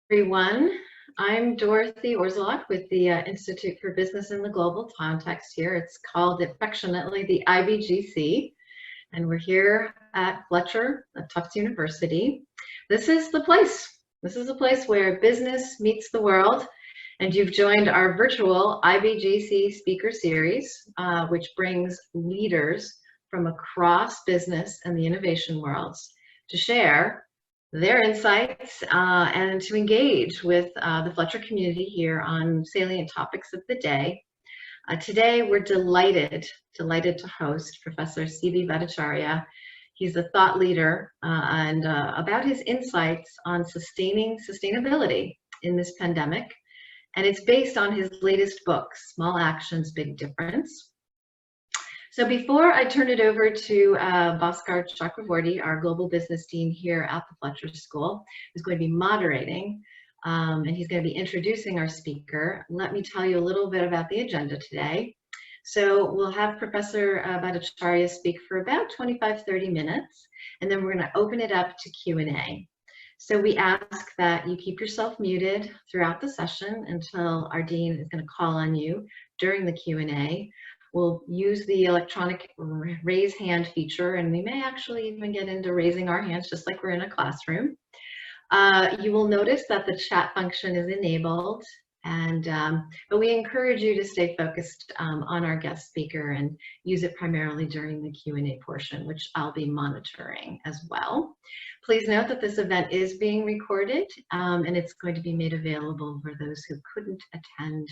Everyone. I'm Dorothy Orzelak with the Institute for Business in the Global Context here. It's called affectionately the IBGC, and we're here at Fletcher at Tufts University. This is the place. This is a place where business meets the world, and you've joined our virtual IBGC speaker series, which brings leaders from across business and the innovation worlds to share their insights and to engage with the Fletcher community here on salient topics of the day. Today, we're delighted to host Professor CB Bhattacharya. He's a thought leader and about his insights on sustainability in this pandemic. And it's based on his latest book, Small Actions, Big Difference. So before I turn it over to Bhaskar Chakravorti, our global business dean here at the Fletcher School, who's going to be moderating, and he's going to be introducing our speaker, let me tell you a little bit about the agenda today. So we'll have Professor Bhattacharya speak for about 25-30 minutes, and then we're going to open it up to Q&A. So we ask that you keep yourself muted throughout the session until our dean is going to call on you during the Q&A. We'll use the electronic raise hand feature, and we may actually even get into raising our hands just like we're in a classroom. You will notice that the chat function is enabled, but we encourage you to stay focused on our guest speaker and use it primarily during the Q&A portion, which I'll be monitoring as well. Please note that this event is being recorded, and it's going to be made available for those who couldn't attend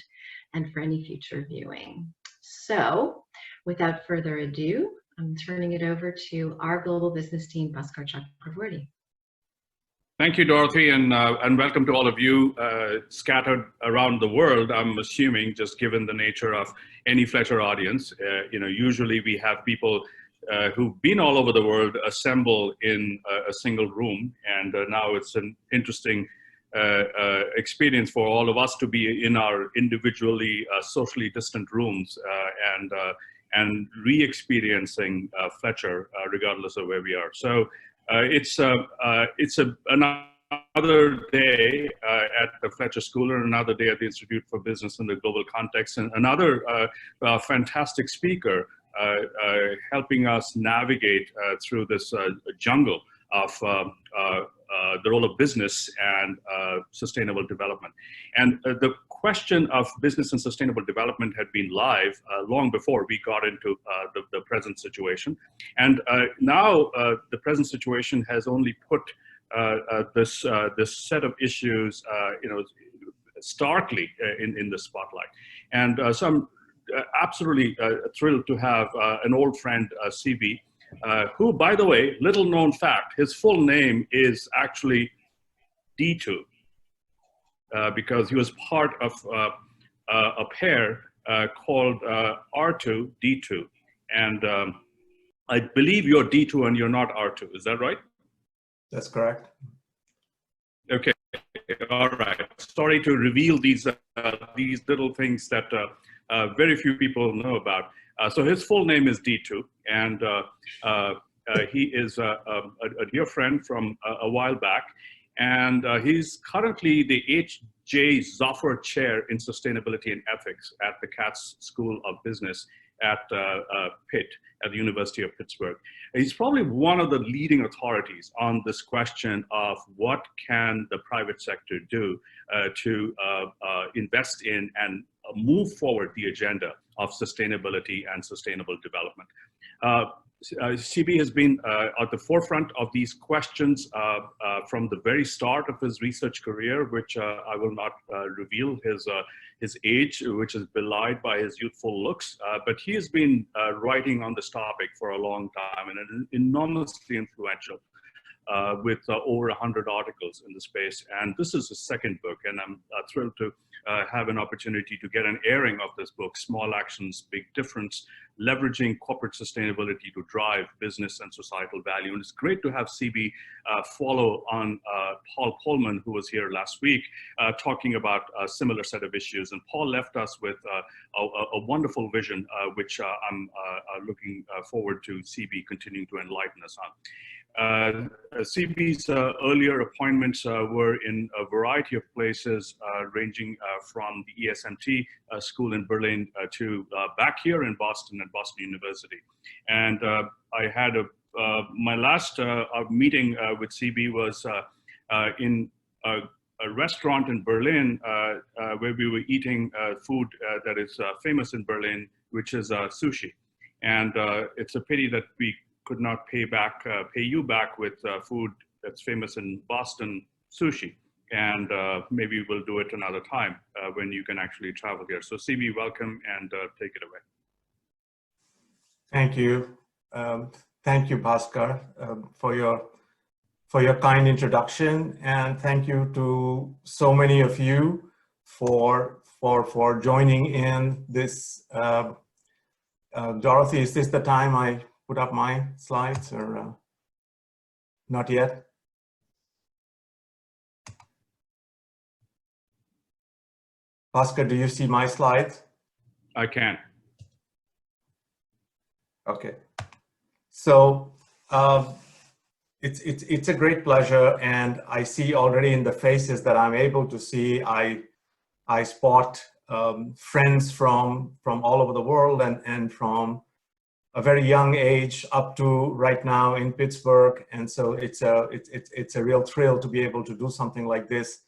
and for any future viewing. So, without further ado, I'm turning it over to our global business team, Bhaskar Chakravorti. Thank you, Dorothy, and welcome to all of you scattered around the world. I'm assuming, just given the nature of any Fletcher audience, usually we have people who've been all over the world assemble in a single room, and now it's an interesting experience for all of us to be in our individually socially distant rooms and re-experiencing Fletcher regardless of where we are. So it's another day at the Fletcher School and another day at the Institute for Business in the Global Context, and another fantastic speaker helping us navigate through this jungle of the role of business and sustainable development. And the question of business and sustainable development had been live long before we got into the present situation. And now the present situation has only put this set of issues, starkly in the spotlight. And so I'm absolutely thrilled to have an old friend, CB, who, by the way, little known fact, his full name is actually D2, because he was part of a pair called R2, D2. And I believe you're D2 and you're not R2, is that right? That's correct. Okay, all right. Sorry to reveal these little things that very few people know about. So his full name is D2, and he is a dear friend from a while back, and he's currently the H.J. Zoffer Chair in Sustainability and Ethics at the Katz School of Business at Pitt, at the University of Pittsburgh. He's probably one of the leading authorities on this question of what can the private sector do to invest in and move forward the agenda of sustainability and sustainable development. CB has been at the forefront of these questions from the very start of his research career, which I will not reveal his age, which is belied by his youthful looks, but he has been writing on this topic for a long time and enormously influential. With over 100 articles in the space. And this is his second book, and I'm thrilled to have an opportunity to get an airing of this book, Small Actions, Big Difference, leveraging corporate sustainability to drive business and societal value. And it's great to have CB follow on Paul Coleman, who was here last week, talking about a similar set of issues. And Paul left us with a wonderful vision, which I'm looking forward to CB continuing to enlighten us on. CB's earlier appointments were in a variety of places, ranging from the ESMT school in Berlin to back here in Boston at Boston University. And I had my last meeting with CB was in a restaurant in Berlin where we were eating food that is famous in Berlin, which is sushi. And it's a pity that we could not pay you back with food that's famous in Boston, sushi. And maybe we'll do it another time when you can actually travel here. So CB, welcome, and take it away. Thank you. Thank you, Bhaskar, for your kind introduction. And thank you to so many of you for joining in this. Dorothy, is this the time I put up my slides, or not yet? Bhaskar, do you see my slides? I can. Okay. So it's a great pleasure, and I see already in the faces that I'm able to see, I spot friends from all over the world and from a very young age up to right now in Pittsburgh. And so it's a real thrill to be able to do something like this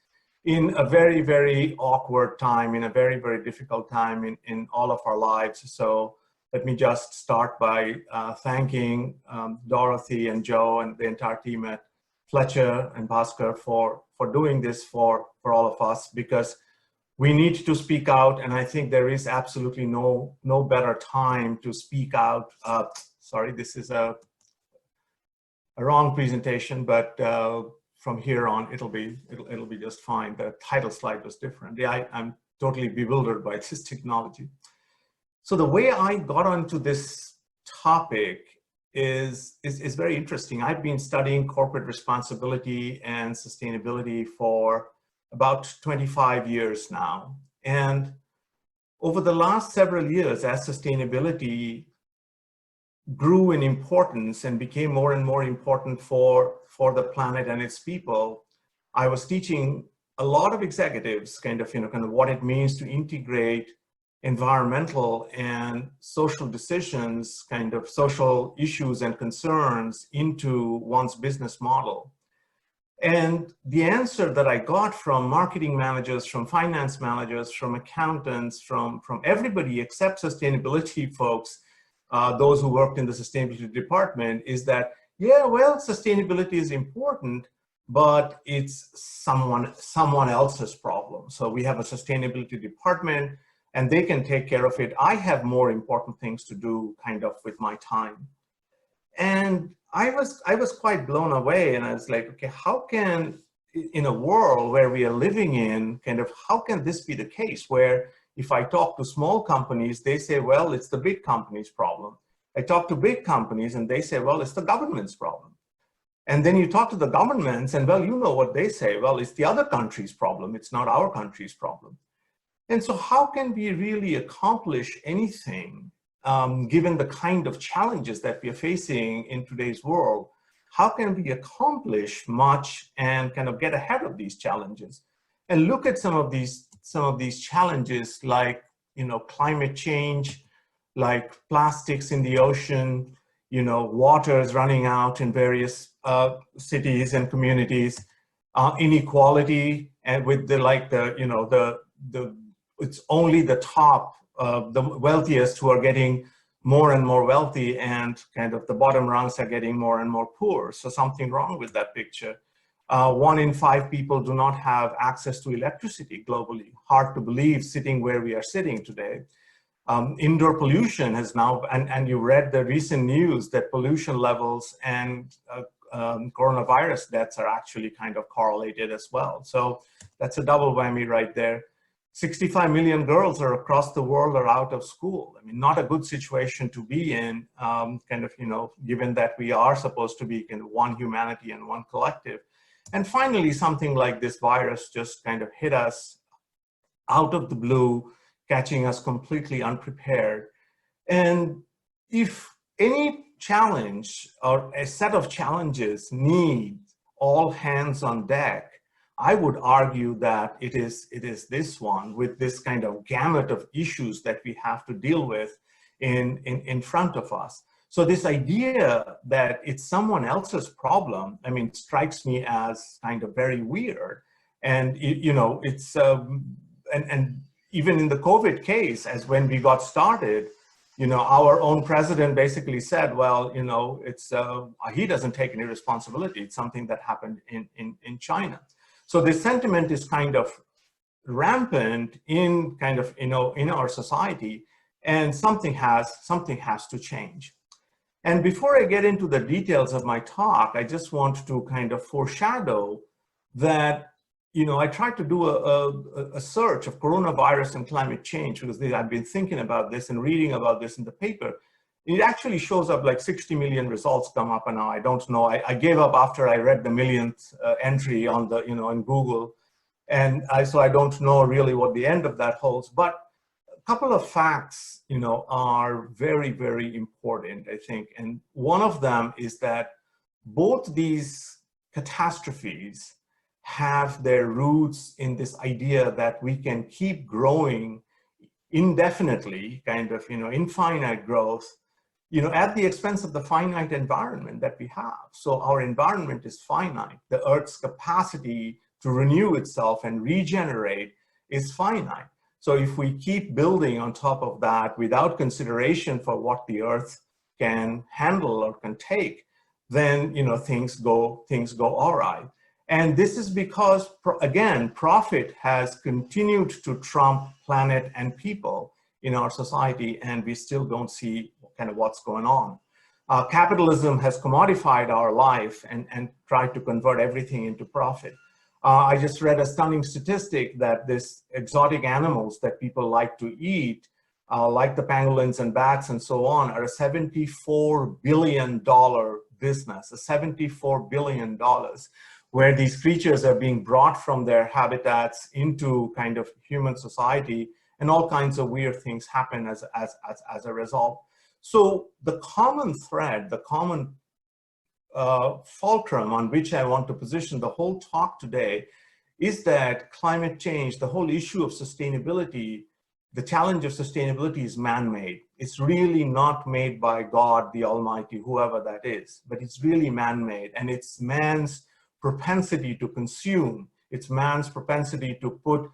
in a very, very awkward time, in a very, very difficult time in all of our lives. So let me just start by thanking Dorothy and Joe and the entire team at Fletcher and Bhaskar for doing this for all of us, because we need to speak out, and I think there is absolutely no better time to speak out. Sorry, this is a wrong presentation, but from here on it'll be just fine. The title slide was different. Yeah, I'm totally bewildered by this technology. So the way I got onto this topic is very interesting. I've been studying corporate responsibility and sustainability for about 25 years now. And over the last several years, as sustainability grew in importance and became more and more important for the planet and its people, I was teaching a lot of executives kind of what it means to integrate environmental and social decisions, kind of social issues and concerns into one's business model. And the answer that I got from marketing managers, from finance managers, from accountants, from everybody except sustainability folks, those who worked in the sustainability department, is that, yeah, well, sustainability is important, but it's someone else's problem. So we have a sustainability department and they can take care of it. I have more important things to do kind of with my time. And I was quite blown away, and I was like, okay, how can, in a world where we are living in, how can this be the case where if I talk to small companies, they say, well, it's the big company's problem. I talk to big companies and they say, well, it's the government's problem. And then you talk to the governments and, well, you know what they say, well, it's the other country's problem. It's not our country's problem. And so how can we really accomplish anything given the kind of challenges that we are facing in today's world? How can we accomplish much and kind of get ahead of these challenges? And look at some of these challenges, like climate change, like plastics in the ocean, water is running out in various cities and communities, inequality, and with it's only the top, the wealthiest who are getting more and more wealthy, and kind of the bottom rungs are getting more and more poor. So something wrong with that picture. 1 in 5 people do not have access to electricity globally. Hard to believe, sitting where we are sitting today. Indoor pollution has now, and you read the recent news that pollution levels and coronavirus deaths are actually kind of correlated as well. So that's a double whammy right there. 65 million girls are across the world are out of school. I mean, not a good situation to be in, given that we are supposed to be kind of one humanity and one collective. And finally, something like this virus just kind of hit us out of the blue, catching us completely unprepared. And if any challenge or a set of challenges need all hands on deck, I would argue that it is this one, with this kind of gamut of issues that we have to deal with in front of us. So this idea that it's someone else's problem, I mean, strikes me as kind of very weird. And it's and even in the COVID case, as when we got started, our own president basically said, well, it's he doesn't take any responsibility. It's something that happened in China. So this sentiment is kind of rampant in our society, and something has to change. And before I get into the details of my talk, I just want to kind of foreshadow that, I tried to do a search of coronavirus and climate change, because I've been thinking about this and reading about this in the paper. It actually shows up like 60 million results come up, and now I don't know. I gave up after I read the millionth entry on the, in Google. And so I don't know really what the end of that holds. But a couple of facts, are very, very important, I think. And one of them is that both these catastrophes have their roots in this idea that we can keep growing indefinitely, infinite growth, at the expense of the finite environment that we have. So our environment is finite. The Earth's capacity to renew itself and regenerate is finite. So if we keep building on top of that without consideration for what the Earth can handle or can take, then things go all right. And this is because, again, profit has continued to trump planet and people in our society, and we still don't see kind of what's going on. Capitalism has commodified our life and tried to convert everything into profit. I just read a stunning statistic that this exotic animals that people like to eat, like the pangolins and bats and so on, are a $74 billion business, $74 billion, where these creatures are being brought from their habitats into kind of human society, and all kinds of weird things happen as a result. So the common thread, the common fulcrum on which I want to position the whole talk today is that climate change, the whole issue of sustainability, the challenge of sustainability is man-made. It's really not made by God, the Almighty, whoever that is, but it's really man-made, and it's man's propensity to consume. It's man's propensity to put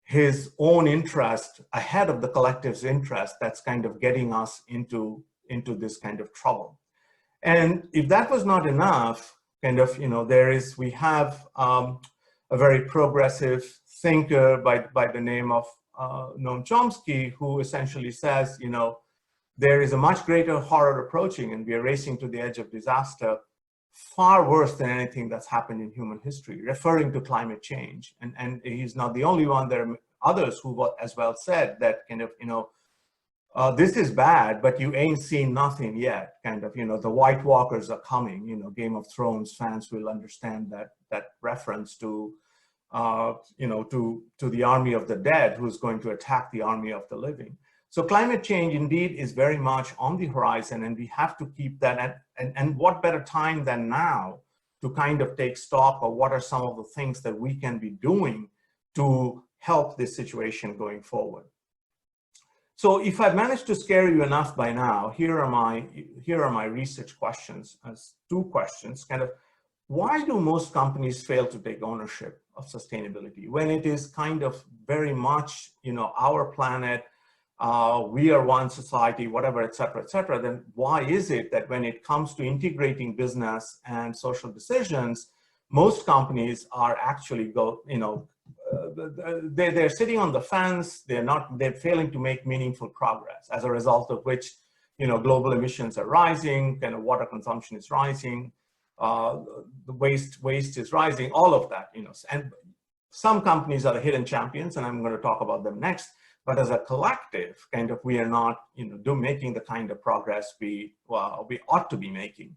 his own interest ahead of the collective's interest that's kind of getting us into this kind of trouble. And if that was not enough, we have a very progressive thinker by the name of Noam Chomsky, who essentially says, there is a much greater horror approaching, and we are racing to the edge of disaster, far worse than anything that's happened in human history, referring to climate change. And he's not the only one. There are others who as well said that this is bad, but you ain't seen nothing yet. The White Walkers are coming. Game of Thrones fans will understand that reference to the army of the dead who's going to attack the army of the living. So climate change indeed is very much on the horizon, and we have to keep that. And what better time than now to kind of take stock of what are some of the things that we can be doing to help this situation going forward. So if I've managed to scare you enough by now, here are my research questions as 2 questions. Why do most companies fail to take ownership of sustainability when it is kind of very much, our planet, we are one society, whatever, et cetera, then why is it that when it comes to integrating business and social decisions, most companies are actually they're sitting on the fence, they're failing to make meaningful progress, as a result of which, global emissions are rising, water consumption is rising, the waste is rising, all of that, and Some companies are the hidden champions, and I'm going to talk about them next. But as a collective, kind of, we are not, making the kind of progress we ought to be making.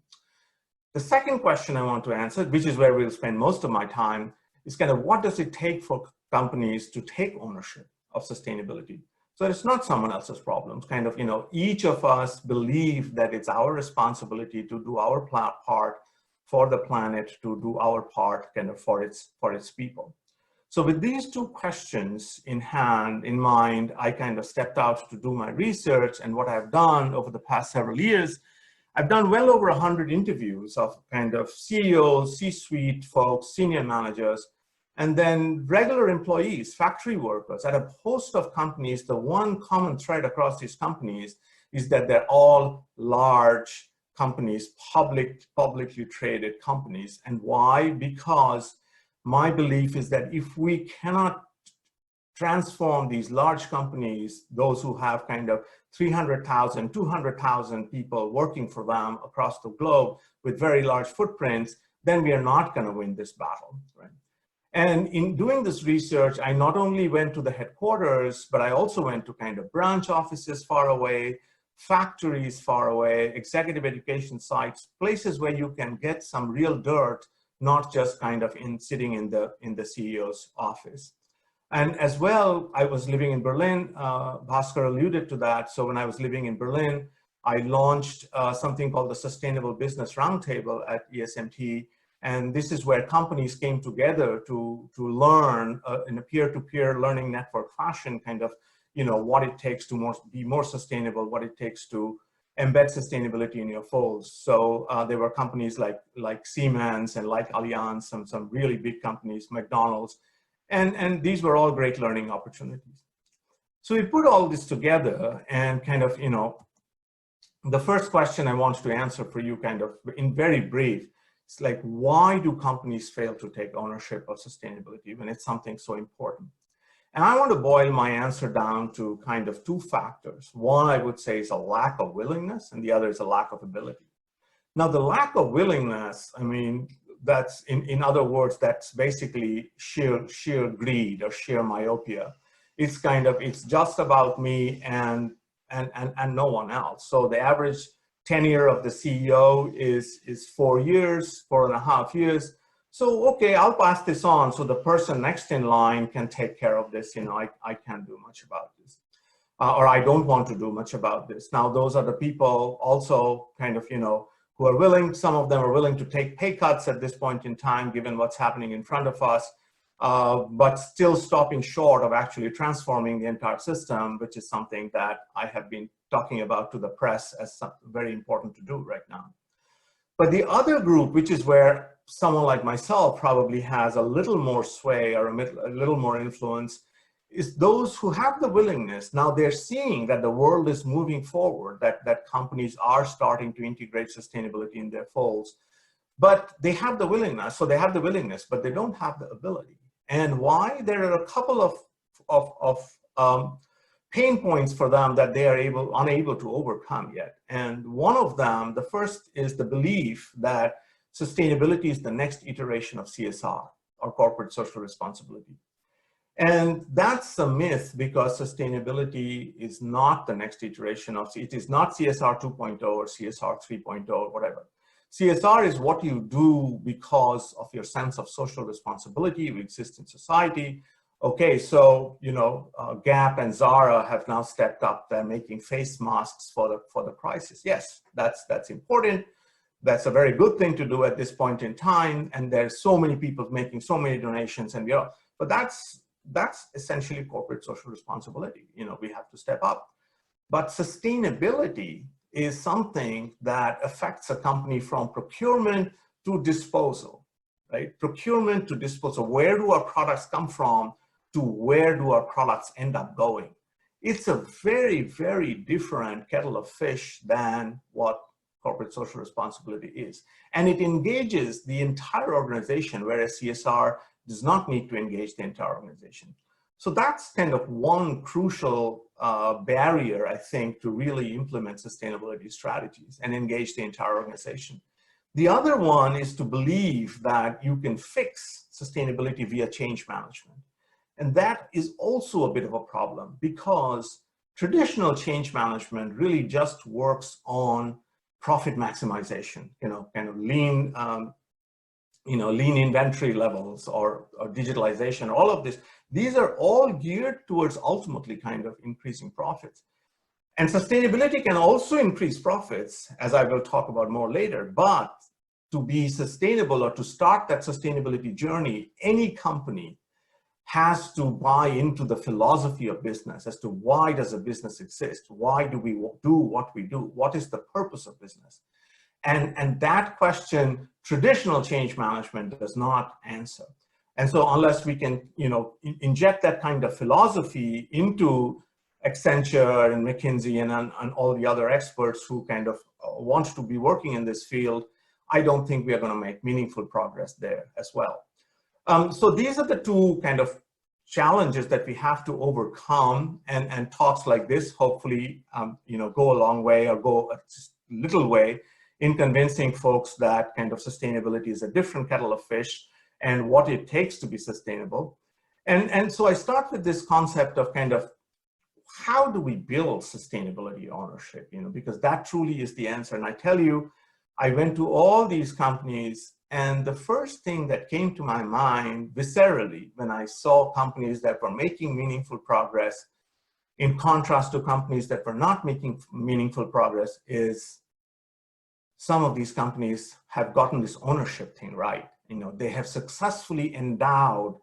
The second question I want to answer, which is where we'll spend most of my time, is kind of what does it take for companies to take ownership of sustainability? So it's not someone else's problems. Kind of, each of us believe that it's our responsibility to do our part for the planet, to do our part kind of for its people. So with these two questions in mind, I kind of stepped out to do my research, and what I've done over the past several years, I've done well over 100 interviews of kind of CEOs, C-suite folks, senior managers, and then regular employees, factory workers at a host of companies. The one common thread across these companies is that they're all large companies, publicly traded companies. And why? Because my belief is that if we cannot transform these large companies, those who have kind of 300,000, 200,000 people working for them across the globe with very large footprints, then we are not going to win this battle, right? And in doing this research, I not only went to the headquarters, but I also went to kind of branch offices far away, factories far away, executive education sites, places where you can get some real dirt, not just kind of sitting in the CEO's office. And as well, I was living in Berlin. Bhaskar alluded to that. So when I was living in Berlin, I launched something called the Sustainable Business Roundtable at ESMT. And this is where companies came together to learn in a peer-to-peer learning network fashion, kind of, what it takes to be more sustainable, what it takes to embed sustainability in your folds. So there were companies like Siemens and like Allianz, some really big companies, McDonald's, and these were all great learning opportunities. So we put all this together and kind of, the first question I want to answer for you kind of in very brief, it's like, why do companies fail to take ownership of sustainability when it's something so important? And I want to boil my answer down to kind of two factors. One, I would say, is a lack of willingness, and the other is a lack of ability. Now, the lack of willingness, I mean, that's, in other words, that's basically sheer greed or sheer myopia. It's kind of, it's just about me and no one else. So the average tenure of the CEO is 4 years, 4.5 years. So, okay, I'll pass this on so the person next in line can take care of this. I can't do much about this. Or I don't want to do much about this. Now, those are the people also kind of, who are willing, some of them are willing to take pay cuts at this point in time, given what's happening in front of us, but still stopping short of actually transforming the entire system, which is something that I have been talking about to the press as very important to do right now. But the other group, which is where someone like myself probably has a little more sway or a little more influence, is those who have the willingness. Now they're seeing that the world is moving forward, that companies are starting to integrate sustainability in their folds, but they have the willingness. So they have the willingness, but they don't have the ability. And why? There are a couple of pain points for them that they are unable to overcome yet. And one of them, the first, is the belief that sustainability is the next iteration of CSR, or corporate social responsibility. And that's a myth, because sustainability is not the next iteration of, it is not CSR 2.0 or CSR 3.0 or whatever. CSR is what you do because of your sense of social responsibility. You exist in society. Okay, so, Gap and Zara have now stepped up. They're making face masks for the crisis. Yes, that's important. That's a very good thing to do at this point in time. And there's so many people making so many donations, and but that's essentially corporate social responsibility. We have to step up. But sustainability is something that affects a company from procurement to disposal, right? Procurement to disposal. Where do our products come from to where do our products end up going? It's a very, very different kettle of fish than what corporate social responsibility is. And it engages the entire organization, whereas CSR does not need to engage the entire organization. So that's kind of one crucial barrier, I think, to really implement sustainability strategies and engage the entire organization. The other one is to believe that you can fix sustainability via change management. And that is also a bit of a problem because traditional change management really just works on profit maximization, kind of lean, lean inventory levels or digitalization, all of this. These are all geared towards ultimately kind of increasing profits. And sustainability can also increase profits, as I will talk about more later, but to be sustainable or to start that sustainability journey, any company has to buy into the philosophy of business as to why does a business exist? Why do we do what we do? What is the purpose of business? And that question, traditional change management does not answer. And so unless we can, inject that kind of philosophy into Accenture and McKinsey and all the other experts who kind of want to be working in this field, I don't think we are going to make meaningful progress there as well. So these are the two kind of challenges that we have to overcome, and talks like this hopefully, go a long way or go a little way in convincing folks that kind of sustainability is a different kettle of fish and what it takes to be sustainable. And so I start with this concept of kind of how do we build sustainability ownership, because that truly is the answer. And I tell you, I went to all these companies, and the first thing that came to my mind viscerally when I saw companies that were making meaningful progress in contrast to companies that were not making meaningful progress is some of these companies have gotten this ownership thing right. They have successfully endowed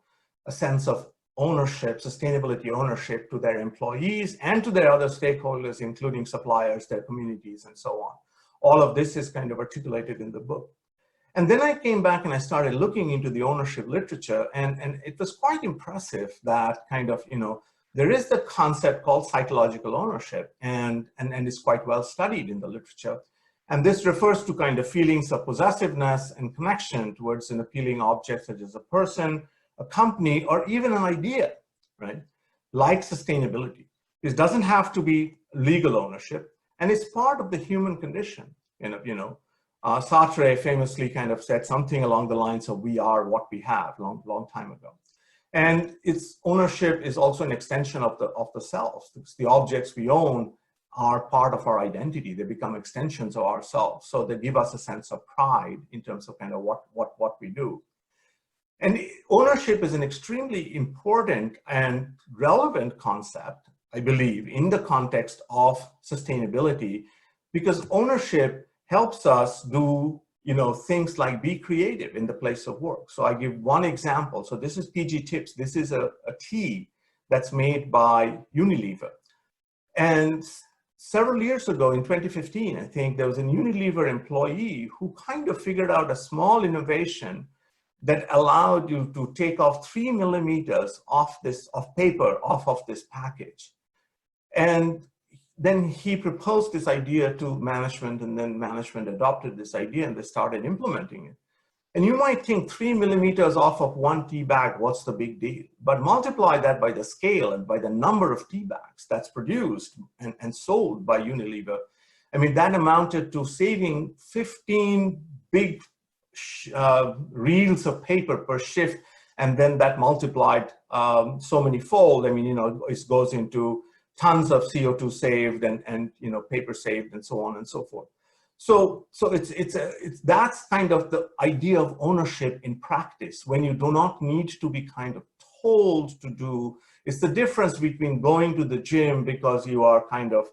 a sense of ownership, sustainability ownership to their employees and to their other stakeholders, including suppliers, their communities, and so on. All of this is kind of articulated in the book. And then I came back and I started looking into the ownership literature, and it was quite impressive that kind of, there is the concept called psychological ownership, and it's quite well studied in the literature. And this refers to kind of feelings of possessiveness and connection towards an appealing object, such as a person, a company, or even an idea, right? Like sustainability. This doesn't have to be legal ownership, and it's part of the human condition. Sartre famously kind of said something along the lines of "we are what we have" long time ago. And its ownership is also an extension of the self. It's the objects we own are part of our identity. They become extensions of ourselves. So they give us a sense of pride in terms of kind of what we do. And ownership is an extremely important and relevant concept, I believe, in the context of sustainability, because ownership helps us do things like be creative in the place of work. So I give one example. So this is PG Tips. This is a tea that's made by Unilever. And several years ago in 2015, I think there was a Unilever employee who kind of figured out a small innovation that allowed you to take off 3 millimeters of paper off of this package. And then he proposed this idea to management, and then management adopted this idea and they started implementing it. And you might think 3 millimeters off of one tea bag, what's the big deal? But multiply that by the scale and by the number of tea bags that's produced and sold by Unilever. I mean, that amounted to saving 15 big reels of paper per shift. And then that multiplied so many fold. I mean, it goes into tons of CO2 saved and paper saved and so on and so forth. So that's kind of the idea of ownership in practice, when you do not need to be kind of told to do. It's the difference between going to the gym because you are kind of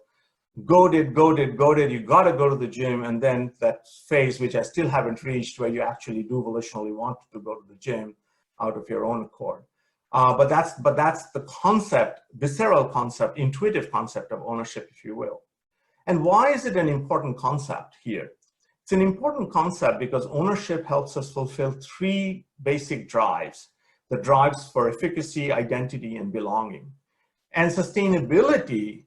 goaded, you gotta go to the gym, and then that phase, which I still haven't reached, where you actually do volitionally want to go to the gym out of your own accord. But that's the concept, visceral concept, intuitive concept of ownership, if you will. And why is it an important concept here? It's an important concept because ownership helps us fulfill 3 basic drives: the drives for efficacy, identity, and belonging. And sustainability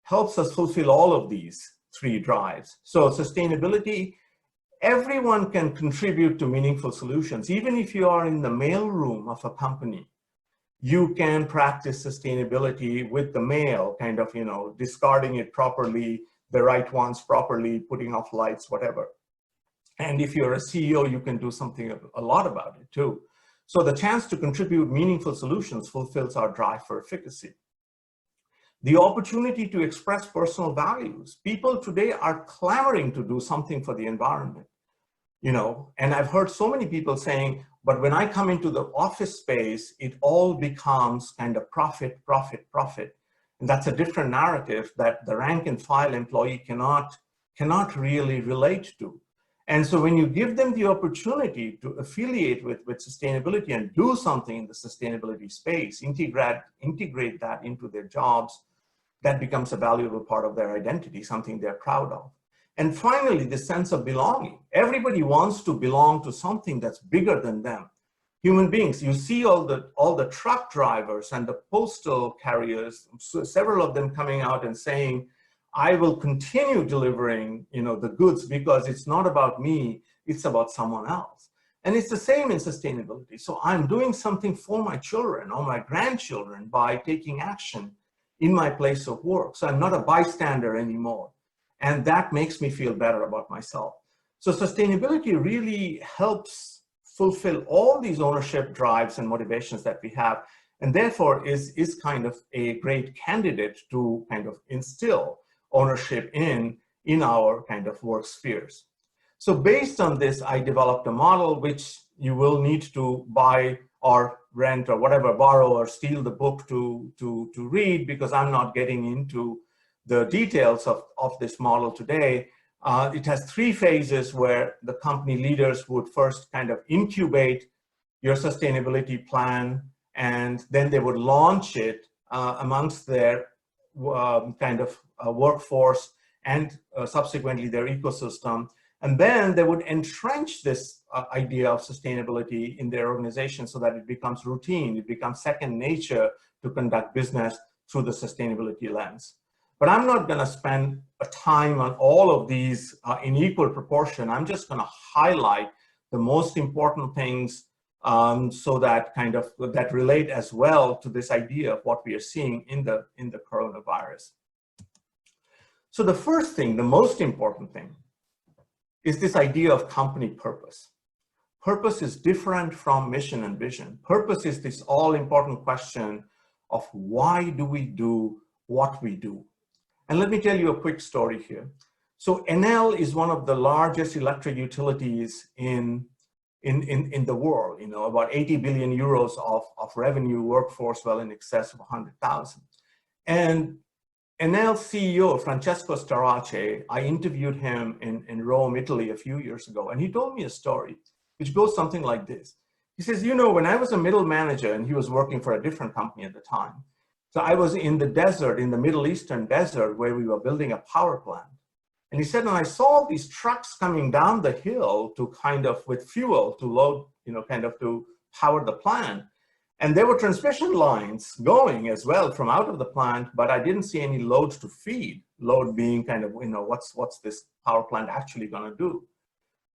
helps us fulfill all of these 3 drives. So sustainability, everyone can contribute to meaningful solutions. Even if you are in the mailroom of a company, you can practice sustainability with the mail, kind of, discarding it properly, the right ones properly, putting off lights, whatever. And if you're a CEO, you can do something a lot about it too. So the chance to contribute meaningful solutions fulfills our drive for efficacy. The opportunity to express personal values. People today are clamoring to do something for the environment, you know, and I've heard so many people saying, but when I come into the office space, it all becomes kind of profit, profit, profit. And that's a different narrative that the rank and file employee cannot really relate to. And so when you give them the opportunity to affiliate with sustainability and do something in the sustainability space, integrate that into their jobs, that becomes a valuable part of their identity, something they're proud of. And finally, the sense of belonging. Everybody wants to belong to something that's bigger than them. Human beings, you see all the truck drivers and the postal carriers, so several of them coming out and saying, I will continue delivering, you know, the goods because it's not about me, it's about someone else. And it's the same in sustainability. So I'm doing something for my children or my grandchildren by taking action in my place of work. So I'm not a bystander anymore. And that makes me feel better about myself. So sustainability really helps fulfill all these ownership drives and motivations that we have, and therefore is kind of a great candidate to kind of instill ownership in our kind of work spheres. So based on this, I developed a model which you will need to buy or rent or whatever, borrow or steal the book to read, because I'm not getting into the details of this model today. It has 3 phases where the company leaders would first kind of incubate your sustainability plan, and then they would launch it amongst their kind of workforce and subsequently their ecosystem. And then they would entrench this idea of sustainability in their organization so that it becomes routine, it becomes second nature to conduct business through the sustainability lens. But I'm not going to spend a time on all of these in equal proportion. I'm just going to highlight the most important things so that kind of that relate as well to this idea of what we are seeing in the coronavirus. So the first thing, the most important thing, is this idea of company purpose. Purpose is different from mission and vision. Purpose is this all-important question of why do we do what we do? And let me tell you a quick story here. So Enel is one of the largest electric utilities in the world, you know, about 80 billion euros of revenue, workforce well in excess of 100,000. And Enel CEO, Francesco Starace, I interviewed him in Rome, Italy a few years ago, and he told me a story which goes something like this. He says, you know, when I was a middle manager, and he was working for a different company at the time, so I was in the desert, in the Middle Eastern desert, where we were building a power plant. And he said, and I saw these trucks coming down the hill to kind of, with fuel to load, you know, kind of to power the plant. And there were transmission lines going as well from out of the plant, but I didn't see any loads to feed, load being kind of, you know, what's this power plant actually going to do?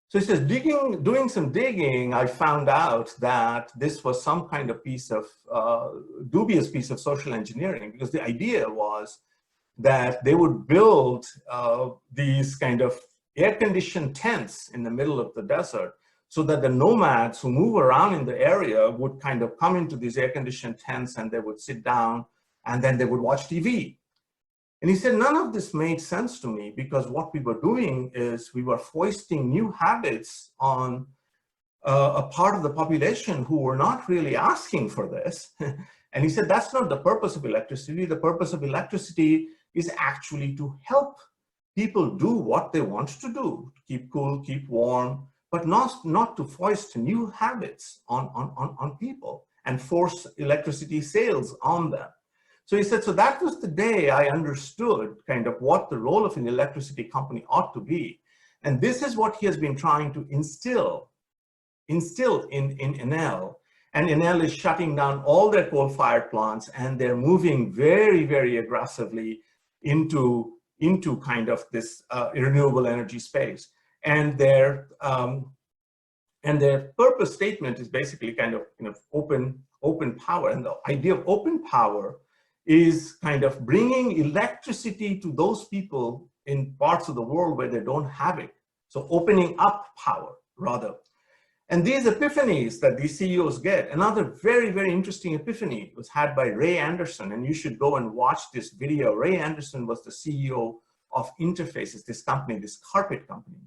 So he says, doing some digging, I found out that this was some kind of piece of, dubious piece of social engineering, because the idea was that they would build these kind of air-conditioned tents in the middle of the desert so that the nomads who move around in the area would kind of come into these air-conditioned tents and they would sit down and then they would watch TV. And he said, none of this made sense to me, because what we were doing is we were foisting new habits on a part of the population who were not really asking for this. And he said, that's not the purpose of electricity. The purpose of electricity is actually to help people do what they want to do, keep cool, keep warm, but not to foist new habits on people and force electricity sales on them. So he said, so that was the day I understood kind of what the role of an electricity company ought to be. And this is what he has been trying to instill in Enel. And Enel is shutting down all their coal-fired plants, and they're moving very, very aggressively into kind of this renewable energy space. And their purpose statement is basically kind of, you know, open power. And the idea of open power is kind of bringing electricity to those people in parts of the world where they don't have it, So opening up power, rather. And these epiphanies that these CEOs get, another very, very interesting epiphany was had by Ray Anderson, and you should go and watch this video. Ray Anderson was the CEO of Interfaces, this company, this carpet company.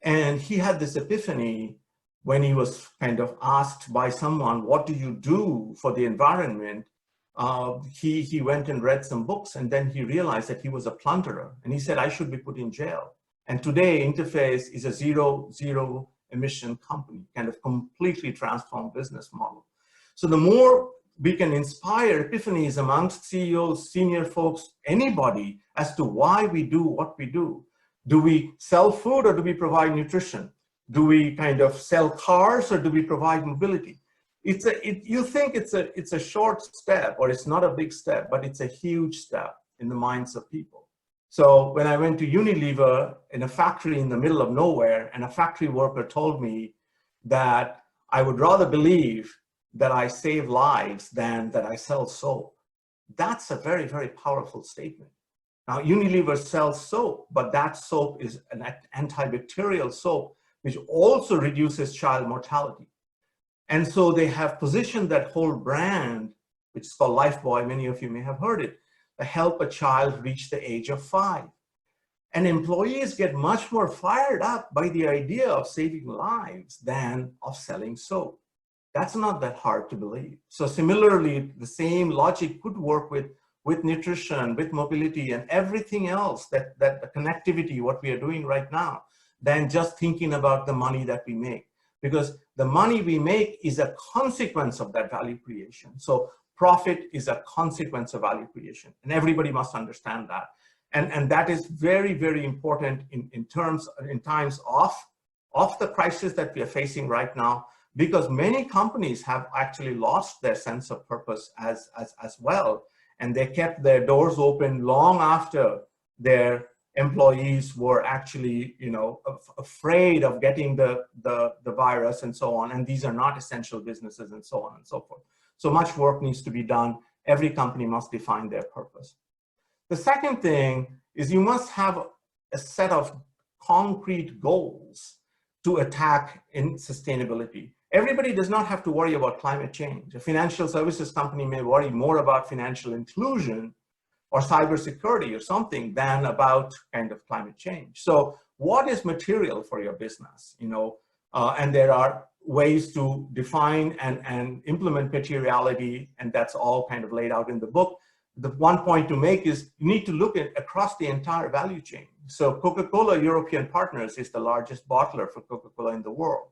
And he had this epiphany when he was kind of asked by someone, what do you do for the environment? He went and read some books, and then he realized that he was a plunderer, and he said, I should be put in jail. And today, Interface is a zero emission company, kind of completely transformed business model. So the more we can inspire epiphanies amongst CEOs, senior folks, anybody, as to why we do what we do. Do we sell food or do we provide nutrition? Do we kind of sell cars or do we provide mobility? You think it's a short step or it's not a big step, but it's a huge step in the minds of people. So when I went to Unilever in a factory in the middle of nowhere, and a factory worker told me that I would rather believe that I save lives than that I sell soap. That's a very, very powerful statement. Now, Unilever sells soap, but that soap is an antibacterial soap, which also reduces child mortality. And so they have positioned that whole brand, which is called Lifebuoy, many of you may have heard it, to help a child reach the age of 5. And employees get much more fired up by the idea of saving lives than of selling soap. That's not that hard to believe. So similarly, the same logic could work with nutrition, with mobility, and everything else, that the connectivity, what we are doing right now, than just thinking about the money that we make. Because the money we make is a consequence of that value creation. So profit is a consequence of value creation, and everybody must understand that. And that is very, very important in times of the crisis that we are facing right now, because many companies have actually lost their sense of purpose as well. And they kept their doors open long after their employees were actually, afraid of getting the virus and so on. And these are not essential businesses and so on and so forth. So much work needs to be done. Every company must define their purpose. The second thing is you must have a set of concrete goals to attack in sustainability. Everybody does not have to worry about climate change. A financial services company may worry more about financial inclusion or cybersecurity or something than about kind of climate change. So what is material for your business? And there are ways to define and implement materiality, and that's all kind of laid out in the book. The one point to make is you need to look at across the entire value chain. So Coca-Cola European Partners is the largest bottler for Coca-Cola in the world.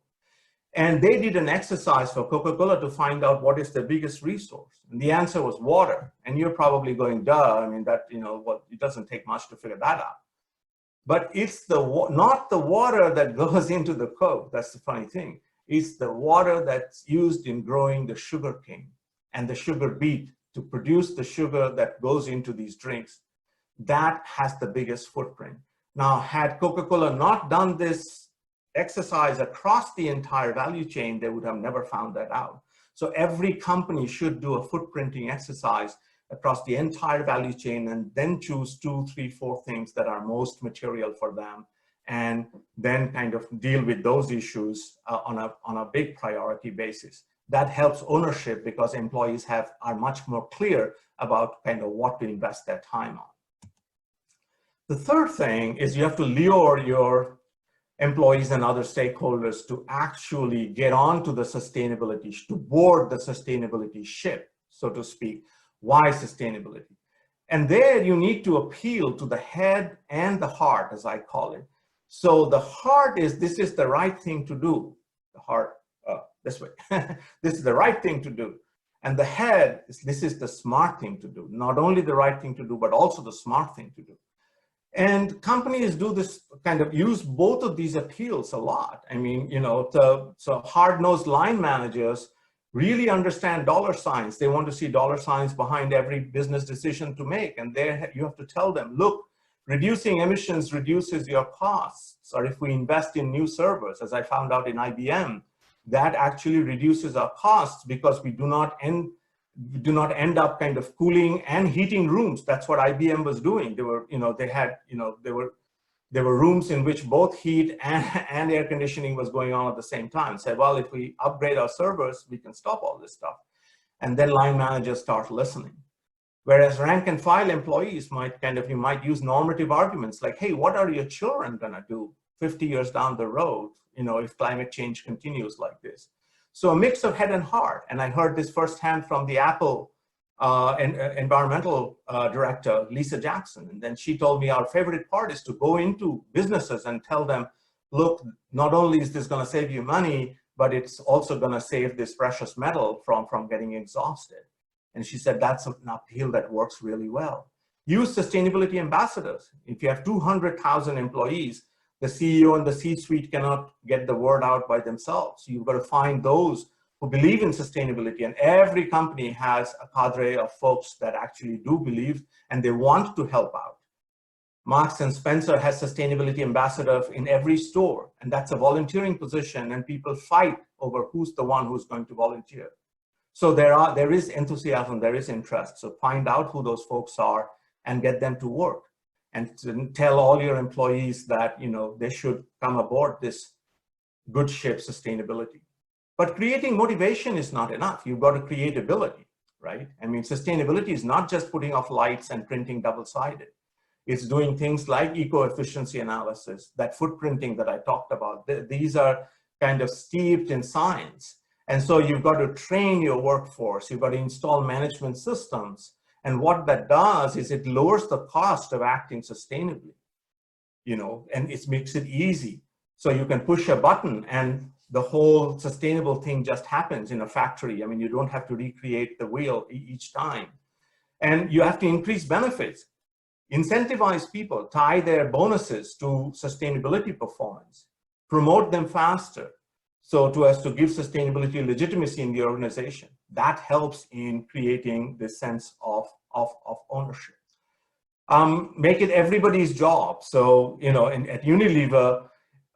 And they did an exercise for Coca-Cola to find out what is the biggest resource. And the answer was water. And you're probably going, duh, I mean, that, it doesn't take much to figure that out. But it's not the water that goes into the Coke. That's the funny thing. It's the water that's used in growing the sugar cane and the sugar beet to produce the sugar that goes into these drinks. That has the biggest footprint. Now, had Coca-Cola not done this exercise across the entire value chain, they would have never found that out. So every company should do a footprinting exercise across the entire value chain and then choose 2, 3, 4 things that are most material for them, and then kind of deal with those issues on a big priority basis. That helps ownership because employees are much more clear about kind of what to invest their time on. The third thing is you have to lure your employees and other stakeholders to actually get onto the sustainability, to board the sustainability ship, so to speak. Why sustainability? And there you need to appeal to the head and the heart, as I call it. So the heart is, this is the right thing to do. The heart, this way. This is the right thing to do. And the head is, this is the smart thing to do. Not only the right thing to do, but also the smart thing to do. And companies do this, kind of use both of these appeals a lot. I mean, so hard-nosed line managers really understand dollar signs. They want to see dollar signs behind every business decision to make. And there you have to tell them, look, reducing emissions reduces your costs. Or if we invest in new servers, as I found out in IBM, that actually reduces our costs because we do not end up kind of cooling and heating rooms. That's what IBM was doing. They were, there were rooms in which both heat and air conditioning was going on at the same time. Said, well, if we upgrade our servers, we can stop all this stuff. And then line managers start listening. Whereas rank and file employees might you might use normative arguments like, hey, what are your children gonna do 50 years down the road, if climate change continues like this? So a mix of head and heart. And I heard this firsthand from the Apple environmental director, Lisa Jackson. And then she told me our favorite part is to go into businesses and tell them, look, not only is this gonna save you money, but it's also gonna save this precious metal from getting exhausted. And she said, that's an appeal that works really well. Use sustainability ambassadors. If you have 200,000 employees, the CEO and the C-suite cannot get the word out by themselves. So you've got to find those who believe in sustainability. And every company has a cadre of folks that actually do believe and they want to help out. Marks and Spencer has sustainability ambassadors in every store. And that's a volunteering position. And people fight over who's the one who's going to volunteer. So there is enthusiasm, there is interest. So find out who those folks are and get them to work. And to tell all your employees that they should come aboard this good ship sustainability. But creating motivation is not enough. You've got to create ability, right? I mean, sustainability is not just putting off lights and printing double-sided. It's doing things like eco-efficiency analysis, that footprinting that I talked about. These are kind of steeped in science. And so you've got to train your workforce. You've got to install management systems. And what that does is it lowers the cost of acting sustainably, and it makes it easy. So you can push a button and the whole sustainable thing just happens in a factory. I mean, you don't have to recreate the wheel each time. And you have to increase benefits, incentivize people, tie their bonuses to sustainability performance, promote them faster, so as to give sustainability legitimacy in the organization. That helps in creating this sense of ownership. Make it everybody's job. So, at Unilever,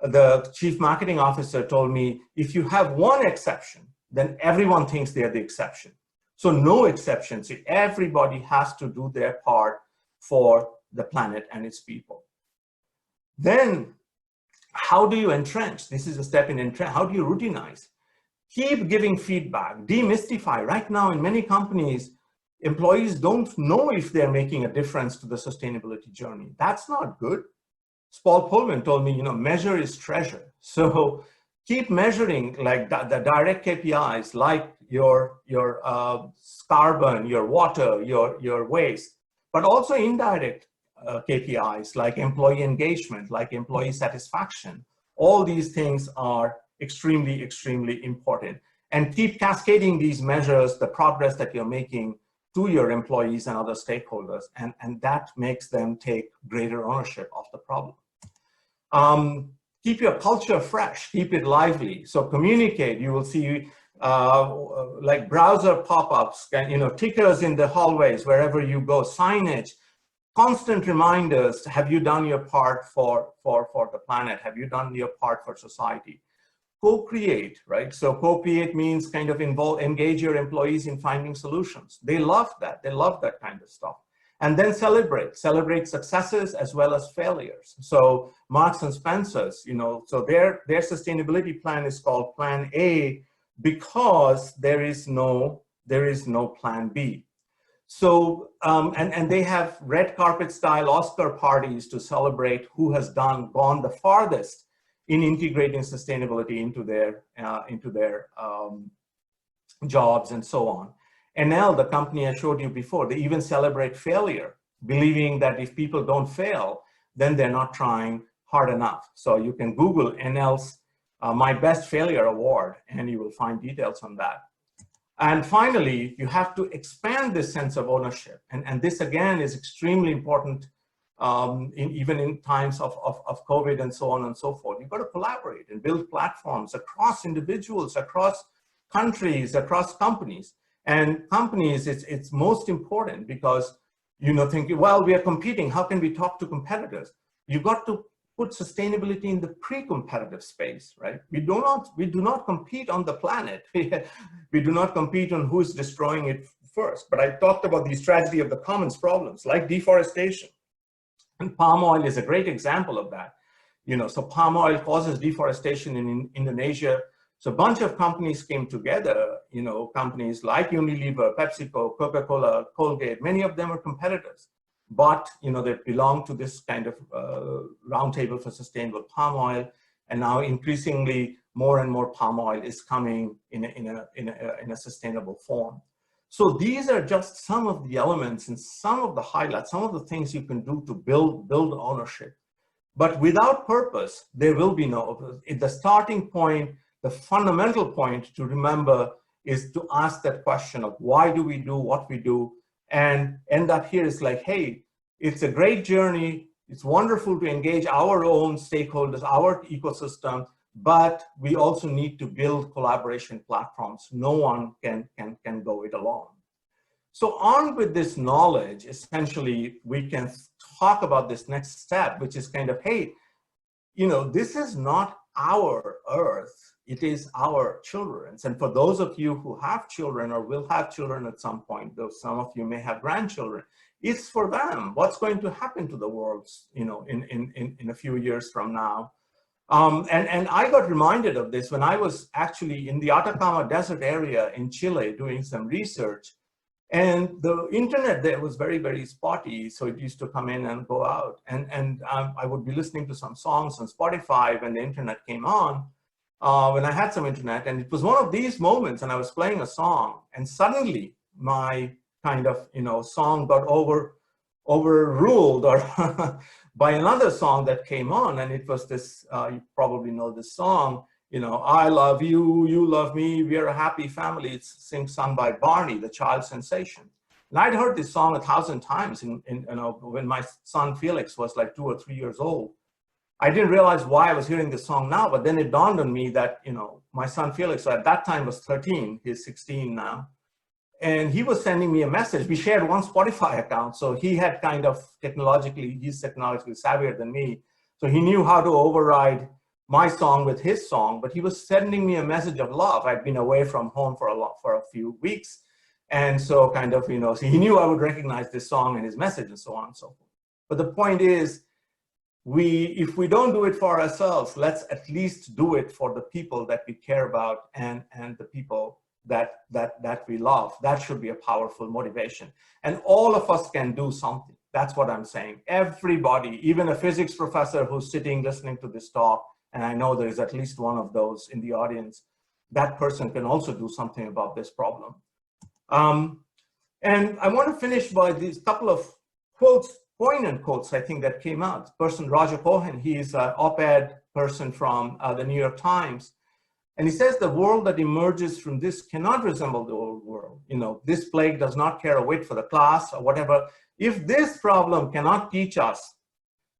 the chief marketing officer told me, if you have one exception, then everyone thinks they're the exception. So no exceptions. Everybody has to do their part for the planet and its people. Then, how do you entrench? This is a step in entrench. How do you routinize? Keep giving feedback, demystify. Right now in many companies, employees don't know if they're making a difference to the sustainability journey. That's not good. Paul Pullman told me, measure is treasure. So keep measuring like the direct KPIs, like your carbon, your water, your waste, but also indirect KPIs like employee engagement, like employee satisfaction. All these things are extremely, extremely important. And keep cascading these measures, the progress that you're making, to your employees and other stakeholders. And that makes them take greater ownership of the problem. Keep your culture fresh, keep it lively. So communicate. You will see like browser pop-ups, tickers in the hallways, wherever you go, signage, constant reminders. Have you done your part for the planet? Have you done your part for society? Co-create, right? So co-create means kind of engage your employees in finding solutions. They love that. They love that kind of stuff. And then celebrate successes as well as failures. So Marks and Spencer's, so their sustainability plan is called Plan A because there is no Plan B. So, and they have red carpet style Oscar parties to celebrate who has gone the farthest in integrating sustainability into their jobs and so on. Enel, the company I showed you before, they even celebrate failure, believing that if people don't fail, then they're not trying hard enough. So you can Google Enel's My Best Failure Award, and you will find details on that. And finally, you have to expand this sense of ownership. And this, again, is extremely important even in times of COVID and so on and so forth. You've got to collaborate and build platforms across individuals, across countries, across companies. And companies, it's most important because, thinking, well, we are competing. How can we talk to competitors? You've got to put sustainability in the pre-competitive space, right? We do not compete on the planet. We do not compete on who is destroying it first. But I talked about these tragedy of the commons problems like deforestation. And palm oil is a great example of that. So palm oil causes deforestation in Indonesia. So a bunch of companies came together, companies like Unilever, PepsiCo, Coca-Cola, Colgate, many of them are competitors. But, they belong to this kind of roundtable for sustainable palm oil. And now increasingly more and more palm oil is coming in a sustainable form. So these are just some of the elements and some of the highlights, some of the things you can do to build ownership. But without purpose, there will be no, the starting point, the fundamental point to remember is to ask that question of why do we do what we do, and end up here is like, hey, it's a great journey. It's wonderful to engage our own stakeholders, our ecosystem, but we also need to build collaboration platforms. No one can go it alone. So armed with this knowledge, essentially, we can talk about this next step, which is kind of, hey, this is not our earth, it is our children's. And for those of you who have children or will have children at some point, though some of you may have grandchildren, it's for them. What's going to happen to the world, in a few years from now? And I got reminded of this when I was actually in the Atacama Desert area in Chile doing some research. And the internet there was very, very spotty. So it used to come in and go out. And I would be listening to some songs on Spotify when the internet came on, when I had some internet. And it was one of these moments, and I was playing a song, and suddenly my kind of, song got overruled or by another song that came on. And it was this, you probably know this song, I love you, you love me, we're a happy family. It's sung by Barney, the child sensation. And I'd heard this song 1,000 times when my son Felix was like 2 or 3 years old. I didn't realize why I was hearing this song now, but then it dawned on me that, my son Felix, at that time was 13, he's 16 now. And he was sending me a message. We shared one Spotify account. So he had kind of he's technologically savvier than me. So he knew how to override my song with his song, but he was sending me a message of love. I'd been away from home for a few weeks. And so kind of, so he knew I would recognize this song and his message and so on and so forth. But the point is, if we don't do it for ourselves, let's at least do it for the people that we care about and the people that we love. That should be a powerful motivation. And all of us can do something. That's what I'm saying. Everybody, even a physics professor who's sitting listening to this talk, and I know there's at least one of those in the audience, that person can also do something about this problem. And I want to finish by these couple of quotes, poignant quotes, I think, that came out. Person Roger Cohen, he's an op-ed person from the New York Times. And he says the world that emerges from this cannot resemble the old world. This plague does not care a whit for the class or whatever. If this problem cannot teach us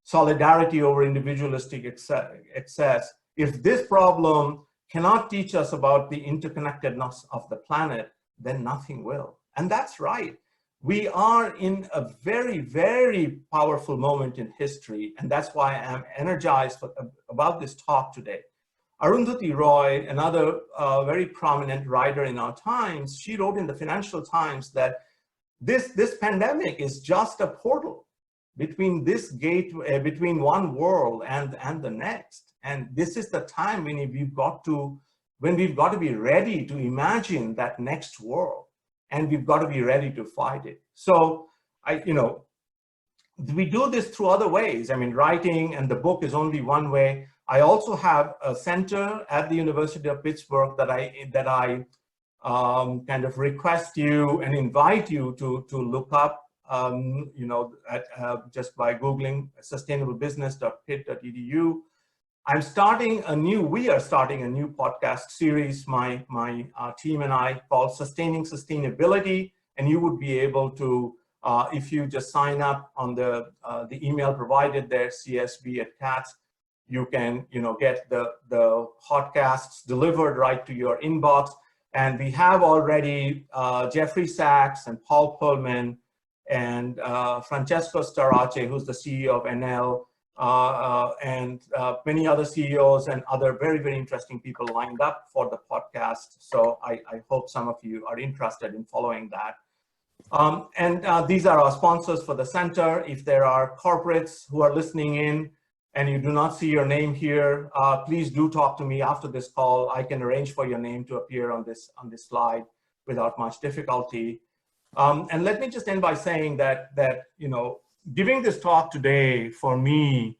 solidarity over individualistic excess, if this problem cannot teach us about the interconnectedness of the planet, then nothing will. And that's right. We are in a very, very powerful moment in history. And that's why I'm energized about this talk today. Arundhati Roy, another very prominent writer in our times, she wrote in the Financial Times that this pandemic is just a portal between this gateway, between one world and the next. And this is the time when we've got to be ready to imagine that next world, and we've got to be ready to fight it. So we do this through other ways. I mean, writing and the book is only one way. I also have a center at the University of Pittsburgh that I kind of request you and invite you to look up, just by Googling sustainablebusiness.pitt.edu. We are starting a new podcast series, my team and I, called Sustaining Sustainability. And you would be able to, if you just sign up on the email provided there, csb@Katz, you can get the podcasts delivered right to your inbox. And we have already Jeffrey Sachs and Paul Pullman and Francesco Starace, who's the CEO of NL, and many other CEOs and other very, very interesting people lined up for the podcast. So I hope some of you are interested in following that. These are our sponsors for the center. If there are corporates who are listening in and you do not see your name here, please do talk to me after this call. I can arrange for your name to appear on this slide without much difficulty. And let me just end by saying that you know, giving this talk today for me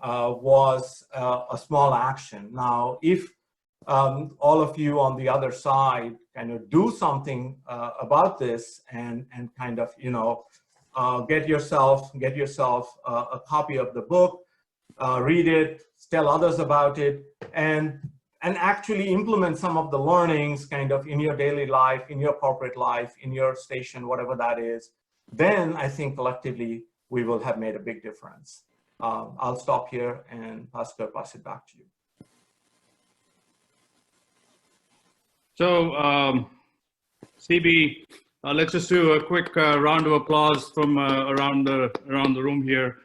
was a small action. Now, if all of you on the other side kind of do something about this and kind of, you know, get yourself a copy of the book, read it, tell others about it, and actually implement some of the learnings kind of in your daily life, in your corporate life, in your station, whatever that is, then I think collectively we will have made a big difference. I'll stop here and Bhaskar, pass it back to you. So, CB, let's just do a quick round of applause from around the room here.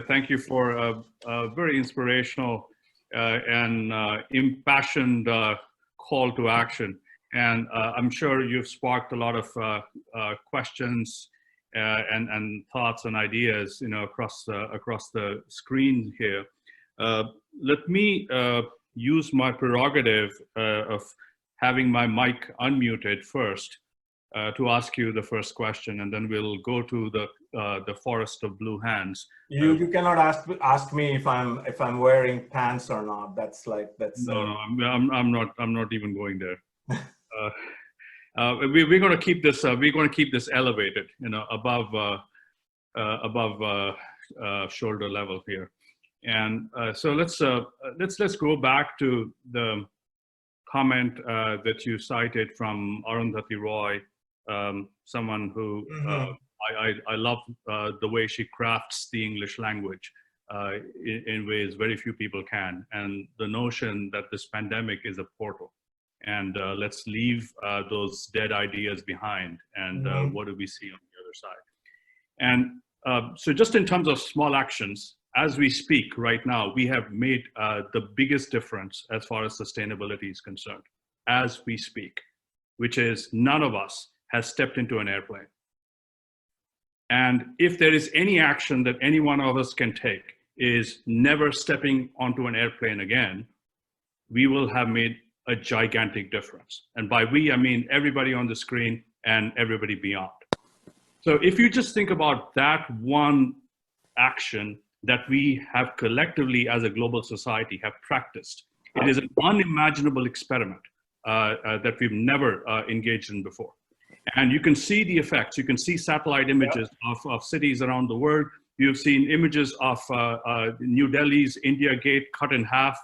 Thank you for a very inspirational and impassioned call to action. And I'm sure you've sparked a lot of questions and thoughts and ideas, you know, across the screen here. Let me use my prerogative of having my mic unmuted first to ask you the first question, and then we'll go to the forest of blue hands. You cannot ask me if I'm wearing pants or not. That's no, I'm not even going there. We're going to keep this elevated, you know, above shoulder level here. And so let's go back to the comment that you cited from Arundhati Roy, someone who I love the way she crafts the English language in ways very few people can, and the notion that this pandemic is a portal, and let's leave those dead ideas behind, and what do we see on the other side? And so just in terms of small actions, as we speak right now, we have made the biggest difference as far as sustainability is concerned, as we speak, which is none of us has stepped into an airplane. And if there is any action that any one of us can take is never stepping onto an airplane again, we will have made a gigantic difference. And by we, I mean everybody on the screen and everybody beyond. So if you just think about that one action that we have collectively as a global society have practiced, it is an unimaginable experiment that we've never engaged in before. And you can see the effects. You can see satellite images of cities around the world. You've seen images of New Delhi's India Gate cut in half.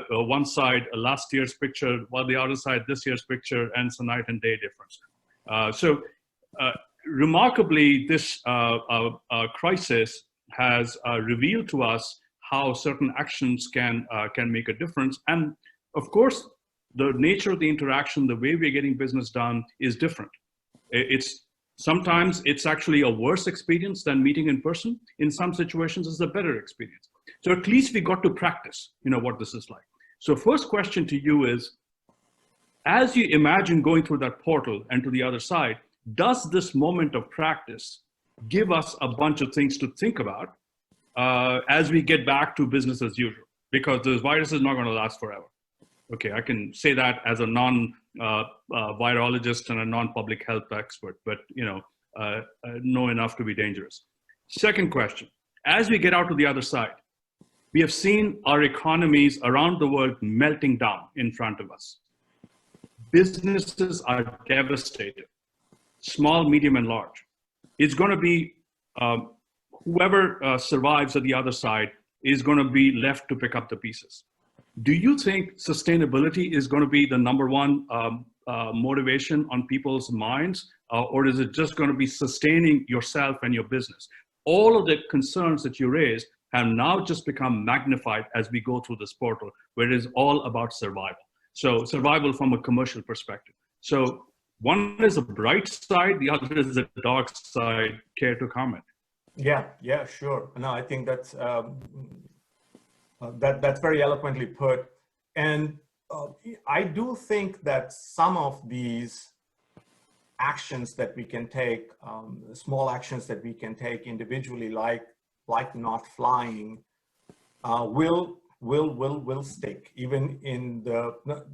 One side, last year's picture, while the other side, this year's picture, and it's a night and day difference. So remarkably, this crisis has revealed to us how certain actions can make a difference. And of course, the nature of the interaction, the way we're getting business done is different. Sometimes it's actually a worse experience than meeting in person. In some situations, it's a better experience. So at least we got to practice, you know, what this is like. So first question to you is, as you imagine going through that portal and to the other side, does this moment of practice give us a bunch of things to think about as we get back to business as usual? Because this virus is not going to last forever. Okay, I can say that as a non-virologist and a non-public health expert, but you know enough to be dangerous. Second question, as we get out to the other side, we have seen our economies around the world melting down in front of us. Businesses are devastated, small, medium, and large. It's going to be whoever survives at the other side is going to be left to pick up the pieces. Do you think sustainability is going to be the number one motivation on people's minds, or is it just going to be sustaining yourself and your business? All of the concerns that you raised have now just become magnified as we go through this portal, where it is all about survival. So survival from a commercial perspective. So one is a bright side, the other is the dark side. Care to comment? Yeah, sure. No, I think that's that's very eloquently put. And I do think that some of these actions that we can take, small actions that we can take individually, like not flying, will stick. Even in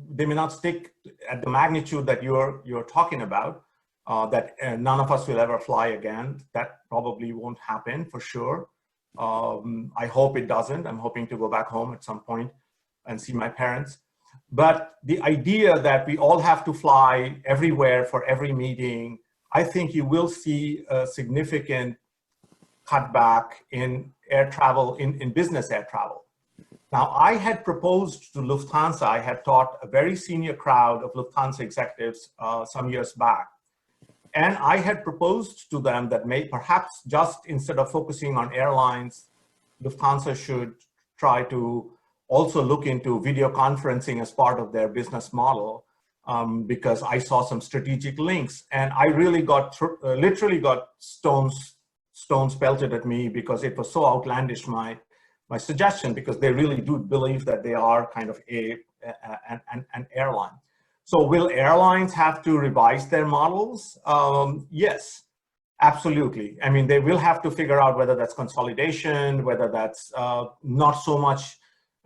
they may not stick at the magnitude that you're talking about. That none of us will ever fly again. That probably won't happen for sure. I hope it doesn't. I'm hoping to go back home at some point and see my parents. But the idea that we all have to fly everywhere for every meeting, I think you will see a significant cutback in air travel, in business air travel. Now, I had proposed to Lufthansa, I had taught a very senior crowd of Lufthansa executives some years back. And I had proposed to them that perhaps just instead of focusing on airlines, Lufthansa should try to also look into video conferencing as part of their business model, because I saw some strategic links, and I really literally got stones pelted at me because it was so outlandish, my suggestion, because they really do believe that they are kind of an airline. So will airlines have to revise their models? Yes, absolutely. I mean, they will have to figure out whether that's consolidation, whether that's not so much,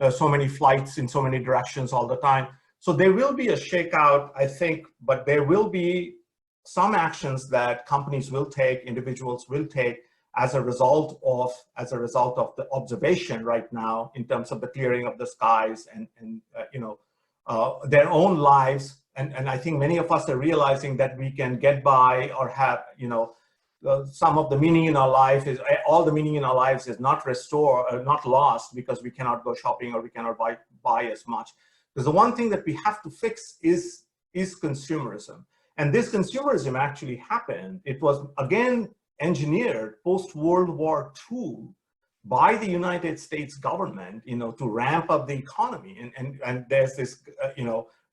so many flights in so many directions all the time. So there will be a shakeout, I think, but there will be some actions that companies will take, individuals will take as a result of the observation right now in terms of the clearing of the skies and their own lives. And I think many of us are realizing that we can get by or have, some of the meaning in our life is, all the meaning in our lives is not restored, not lost because we cannot go shopping or we cannot buy as much. Because the one thing that we have to fix is consumerism. And this consumerism actually happened. It was, again, engineered post-World War II by the United States government, to ramp up the economy. And there's this,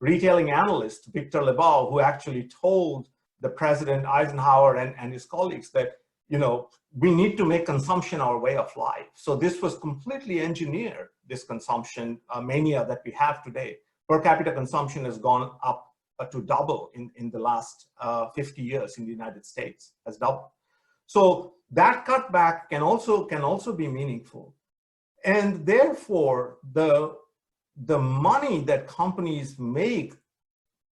retailing analyst, Victor Lebeau, who actually told the President Eisenhower and his colleagues that, we need to make consumption our way of life. So this was completely engineered, this consumption mania that we have today. Per capita consumption has gone up to double in the last 50 years in the United States, has doubled. So that cutback can also be meaningful. And therefore, the money that companies make,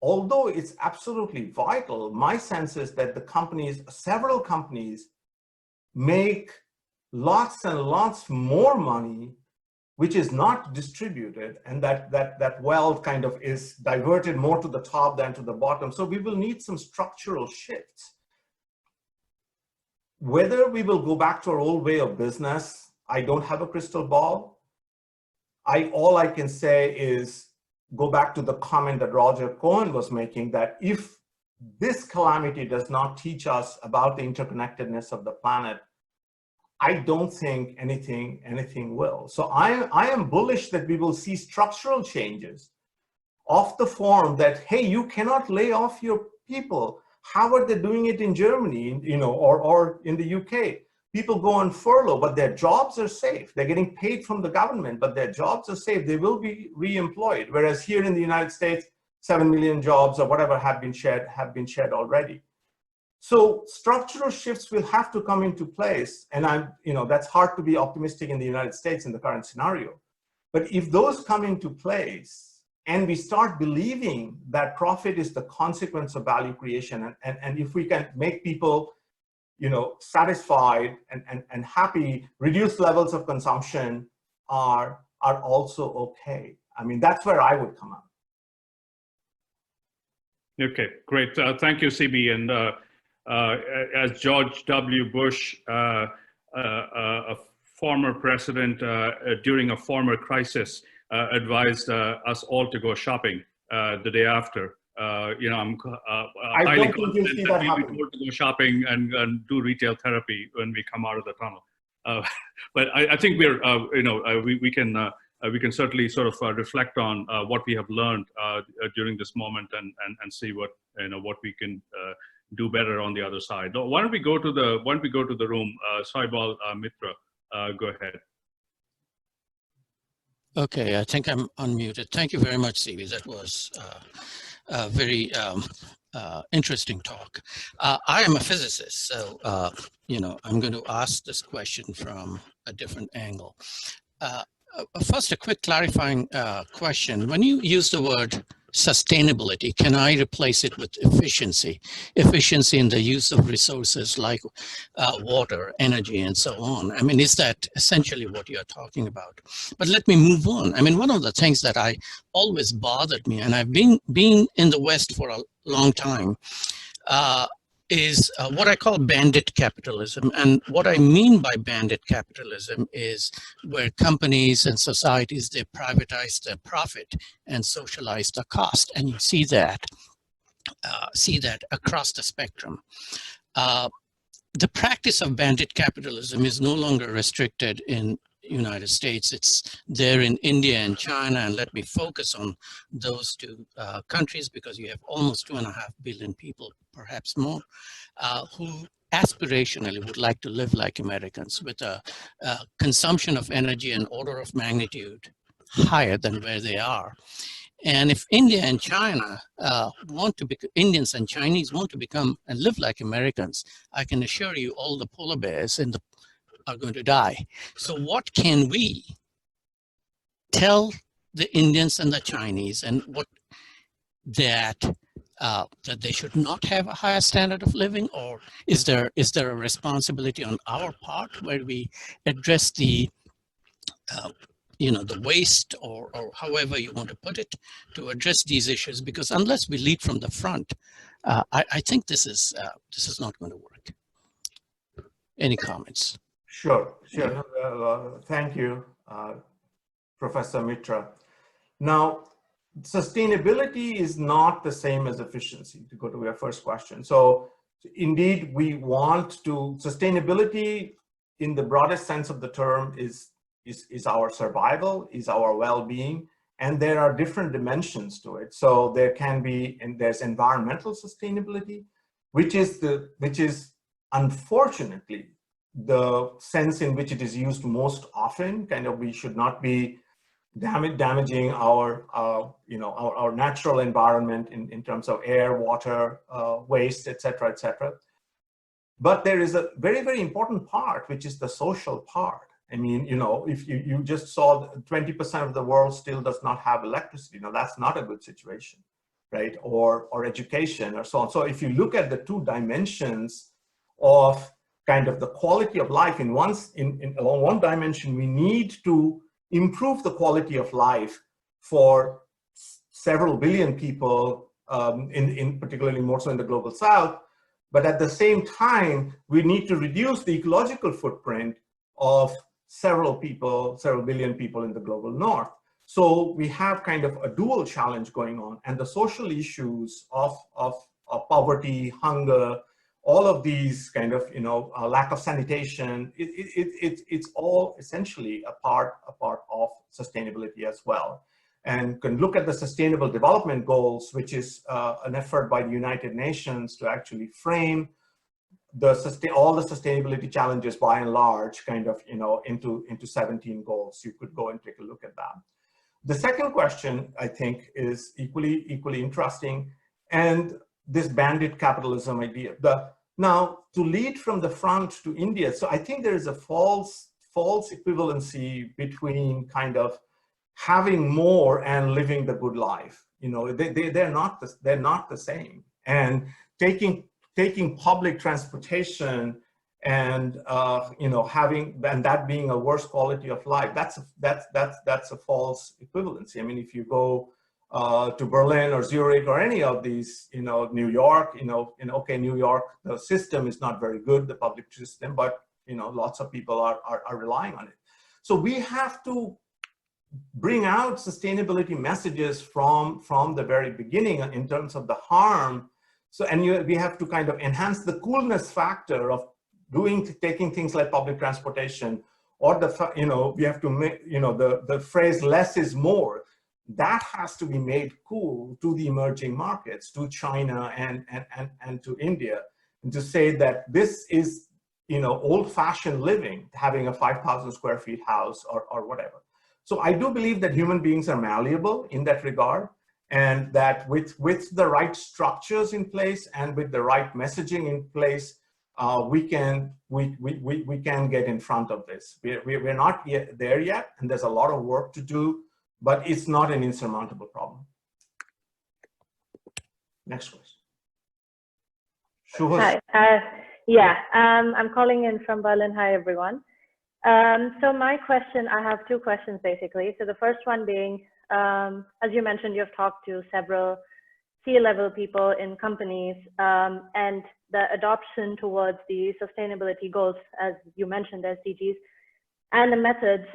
although it's absolutely vital, my sense is that several companies make lots and lots more money, which is not distributed, and that wealth kind of is diverted more to the top than to the bottom. So we will need some structural shifts. Whether we will go back to our old way of business, I don't have a crystal ball. All I can say is go back to the comment that Roger Cohen was making, that if this calamity does not teach us about the interconnectedness of the planet, I don't think anything will. So I am bullish that we will see structural changes of the form that, hey, you cannot lay off your people. How are they doing it in Germany, or in the UK? People go on furlough, but their jobs are safe. They're getting paid from the government, but their jobs are safe. They will be re-employed. Whereas here in the United States, 7 million jobs or whatever have been shed already. So structural shifts will have to come into place. And that's hard to be optimistic in the United States in the current scenario. But if those come into place, and we start believing that profit is the consequence of value creation, and if we can make people, satisfied and happy, reduced levels of consumption are also okay. I mean, that's where I would come out. Okay, great. Thank you, CB. And as George W. Bush, a former president during a former crisis, advised us all to go shopping the day after. I'm highly confident that we'll be told to go shopping and do retail therapy when we come out of the tunnel. But I think we can certainly sort of reflect on what we have learned during this moment and see what we can do better on the other side. Why don't we go to the room? Saibal Mitra, go ahead. Okay, I think I'm unmuted. Thank you very much, CB. That was very interesting talk. I am a physicist, so I'm going to ask this question from a different angle. First, a quick clarifying question. When you use the word sustainability, can I replace it with efficiency? Efficiency in the use of resources like water, energy, and so on. I mean, is that essentially what you're talking about? But let me move on. I mean, one of the things that I always bothered me, and I've been in the West for a long time, is what I call bandit capitalism. And what I mean by bandit capitalism is where companies and societies, they privatize the profit and socialize the cost. And you see that across the spectrum. The practice of bandit capitalism is no longer restricted in United States. It's there in India and China, and let me focus on those two countries because you have almost 2.5 billion people, perhaps more, who aspirationally would like to live like Americans with a consumption of energy an order of magnitude higher than where they are. And if India and China Indians and Chinese want to become and live like Americans, I can assure you all the polar bears are going to die. So what can we tell the Indians and the Chinese and that they should not have a higher standard of living? Or is there a responsibility on our part where we address the the waste or however you want to put it to address these issues? Because unless we lead from the front, I think this is not going to work. Any comments? Sure. Thank you, Professor Mitra. Now, sustainability is not the same as efficiency, to go to your first question. So indeed, we want to, sustainability in the broadest sense of the term is our survival, is our well-being, and there are different dimensions to it. So there can be, and there's environmental sustainability, which is unfortunately the sense in which it is used most often. Kind of, we should not be damaging our our natural environment in terms of air, water, waste, etc., etc. But there is a very, very important part, which is the social part. I mean, if you just saw 20% of the world still does not have electricity. Now, that's not a good situation, right? Or education or so on. So if you look at the two dimensions of kind of the quality of life, along one dimension, we need to improve the quality of life for several billion people, particularly more so in the global South. But at the same time, we need to reduce the ecological footprint of several billion people in the global North. So we have kind of a dual challenge going on, and the social issues of poverty, hunger, all of these kind of, lack of sanitation, it's all essentially a part of sustainability as well. And can look at the Sustainable Development Goals, which is an effort by the United Nations to actually frame all the sustainability challenges by and large, kind of, into 17 goals. You could go and take a look at that. The second question, I think, is equally interesting, and this bandit capitalism idea. Now, to lead from the front to India, so I think there is a false equivalency between kind of having more and living the good life. They're not the same. And taking public transportation and having that being a worse quality of life, that's a false equivalency. I mean, if you go to Berlin or Zurich or any of these, New York, okay, New York, the system is not very good, the public system, but lots of people are relying on it. So we have to bring out sustainability messages from the very beginning in terms of the harm. So, and we have to kind of enhance the coolness factor of taking things like public transportation, or we have to make, the phrase less is more. That has to be made cool to the emerging markets, to China and to India, and to say that this is, old-fashioned living, having a 5,000 square feet house or whatever. So I do believe that human beings are malleable in that regard. And that with the right structures in place and with the right messaging in place, we can get in front of this. We're not yet there yet, and there's a lot of work to do, but it's not an insurmountable problem. Next question. Hi. Yeah, I'm calling in from Berlin. Hi, everyone. So my question, I have two questions basically. So the first one being, as you mentioned, you've talked to several C-level people in companies, and the adoption towards the sustainability goals, as you mentioned, SDGs, and the methods,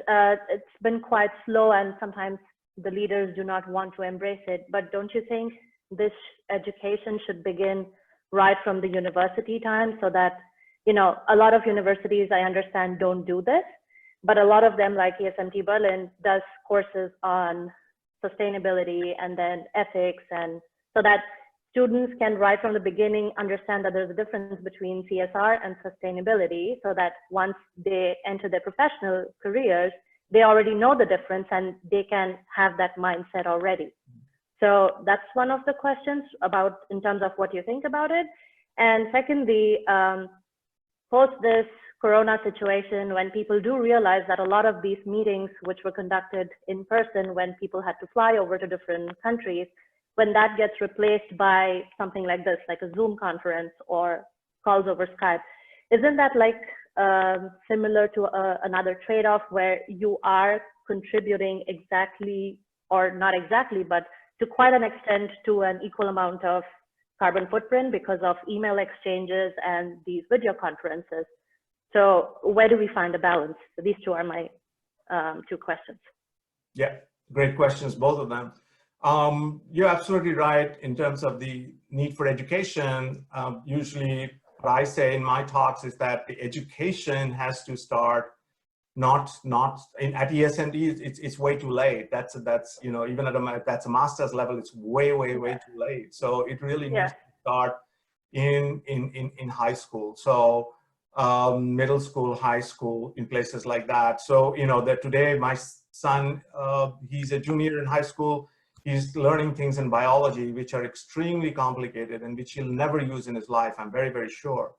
it's been quite slow, and sometimes the leaders do not want to embrace it. But don't you think this education should begin right from the university time, so that, you know, a lot of universities, I understand, don't do this, but a lot of them, like ESMT Berlin, does courses on sustainability and then ethics, and so that students can right from the beginning understand that there's a difference between CSR and sustainability, so that once they enter their professional careers, they already know the difference and they can have that mindset already. So that's one of the questions about in terms of what you think about it. And secondly, post this Corona situation, when people do realize that a lot of these meetings, which were conducted in person, when people had to fly over to different countries, when that gets replaced by something like this, like a Zoom conference or calls over Skype, isn't that like similar to another trade-off where you are contributing exactly, or not exactly, but to quite an extent to an equal amount of carbon footprint because of email exchanges and these video conferences? So where do we find the balance? So these two are my two questions. Yeah, great questions, both of them. You're absolutely right in terms of the need for education. Usually what I say in my talks is that the education has to start at ESMD, it's way too late. That's you know, even at that's a master's level, it's way too late. So it really needs to start in high school. So middle school, high school, in places like that. So, you know, that today my son, he's a junior in high school. He's learning things in biology, which are extremely complicated and which he'll never use in his life, I'm very sure.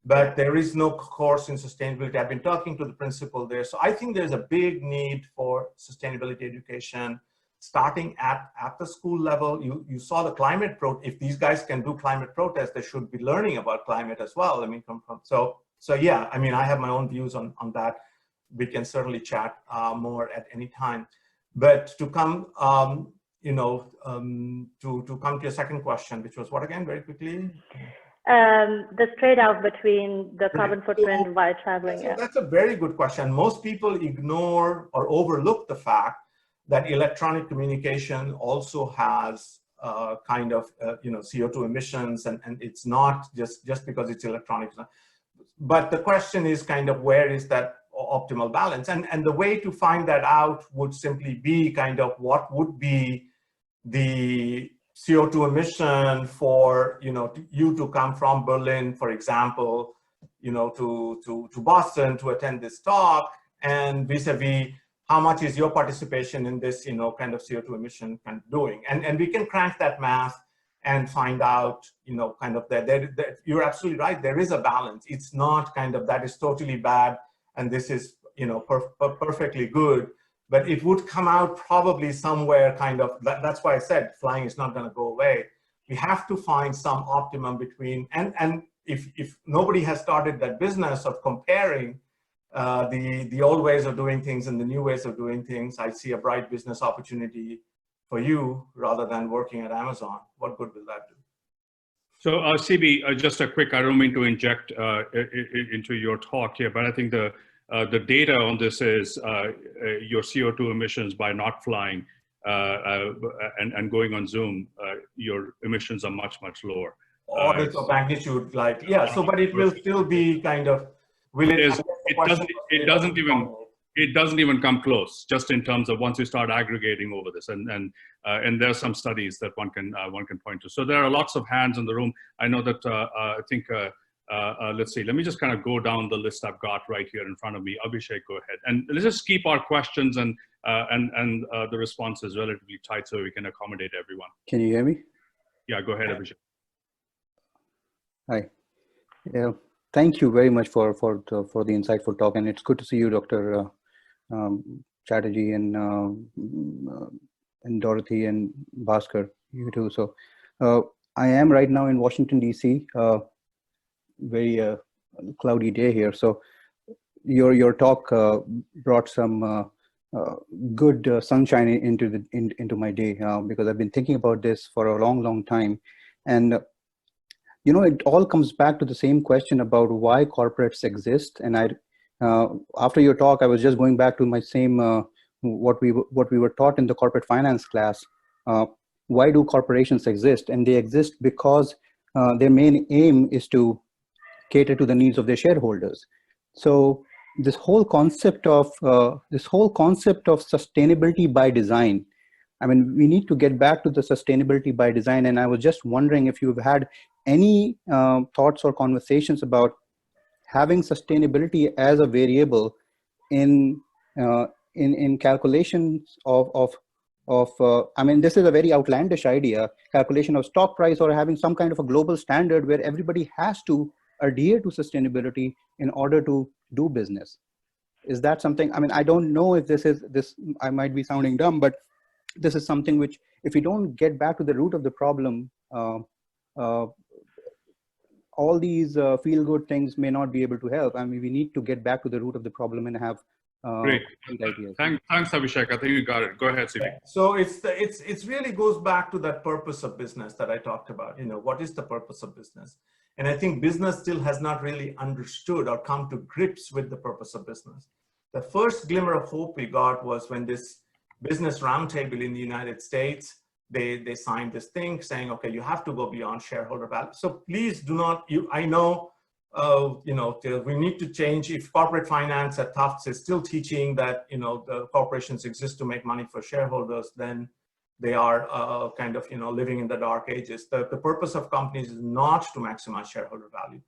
But there is no course in sustainability. I've been talking to the principal there. So I think there's a big need for sustainability education starting at the school level. You saw the climate if these guys can do climate protests, they should be learning about climate as well. I mean, so yeah, I mean, I have my own views on that. We can certainly chat more at any time. But to come, you know, to come to your second question, which was what again, very quickly? The trade-off between the carbon footprint while traveling. That's a very good question. Most people ignore or overlook the fact that electronic communication also has kind of you know, CO2 emissions, and it's not just because it's electronic. But the question is kind of where is that optimal balance, and the way to find that out would simply be kind of what would be the CO2 emission for, you know, you to come from Berlin, for example, you know, to Boston to attend this talk, and vis-a-vis how much is your participation in this, you know, kind of CO2 emission kind of doing, and we can crank that math and find out, you know, kind of that you're absolutely right. There is a balance. It's not kind of that is totally bad and this is, you know, perfectly good. But it would come out probably somewhere kind of, that's why I said flying is not going to go away. We have to find some optimum between, and if nobody has started that business of comparing the old ways of doing things and the new ways of doing things, I see a bright business opportunity for you rather than working at Amazon. What good will that do? So CB, just a quick, I don't mean to inject into your talk here, but I think the data on this is your CO2 emissions by not flying and going on Zoom, your emissions are much lower. Orders of magnitude, like, yeah, so, but it will still be kind of, it doesn't even come close, just in terms of once you start aggregating over this, and there are some studies that one can point to. So there are lots of hands in the room. I know that I think let's see, let me just kind of go down the list I've got right here in front of me. Abhishek, go ahead, and let's just keep our questions and and the response is relatively tight, so we can accommodate everyone. Can you hear me? Yeah, go ahead, Abhishek. Hi. Yeah, thank you very much for the insightful talk, and it's good to see you, Dr. Chatterjee and Dorothy and Bhaskar, you too. So I am right now in Washington, D.C. Very cloudy day here. So your talk brought some good sunshine into my day, because I've been thinking about this for a long time. And you know, it all comes back to the same question about why corporates exist. And after your talk, I was just going back to my same what we were taught in the corporate finance class. Why do corporations exist? And they exist because their main aim is to cater to the needs of their shareholders. So this whole concept of sustainability by design, I mean, we need to get back to the sustainability by design. And I was just wondering if you've had any thoughts or conversations about having sustainability as a variable in calculations of I mean, this is a very outlandish idea, calculation of stock price, or having some kind of a global standard where everybody has to adhere to sustainability in order to do business. Is that something, I mean, I don't know if this, I might be sounding dumb, but this is something which, if we don't get back to the root of the problem, all these feel-good things may not be able to help. I mean, we need to get back to the root of the problem and have great ideas. Thanks, Abhishek. I think you got it. Go ahead, CB. So it's really goes back to that purpose of business that I talked about. You know, what is the purpose of business? And I think business still has not really understood or come to grips with the purpose of business. The first glimmer of hope we got was when this business roundtable in the United States, they signed this thing saying, okay, you have to go beyond shareholder value. So please do not, I know, you know, we need to change. If corporate finance at Tufts is still teaching that, you know, the corporations exist to make money for shareholders, then they are kind of, you know, living in the dark ages. The purpose of companies is not to maximize shareholder value.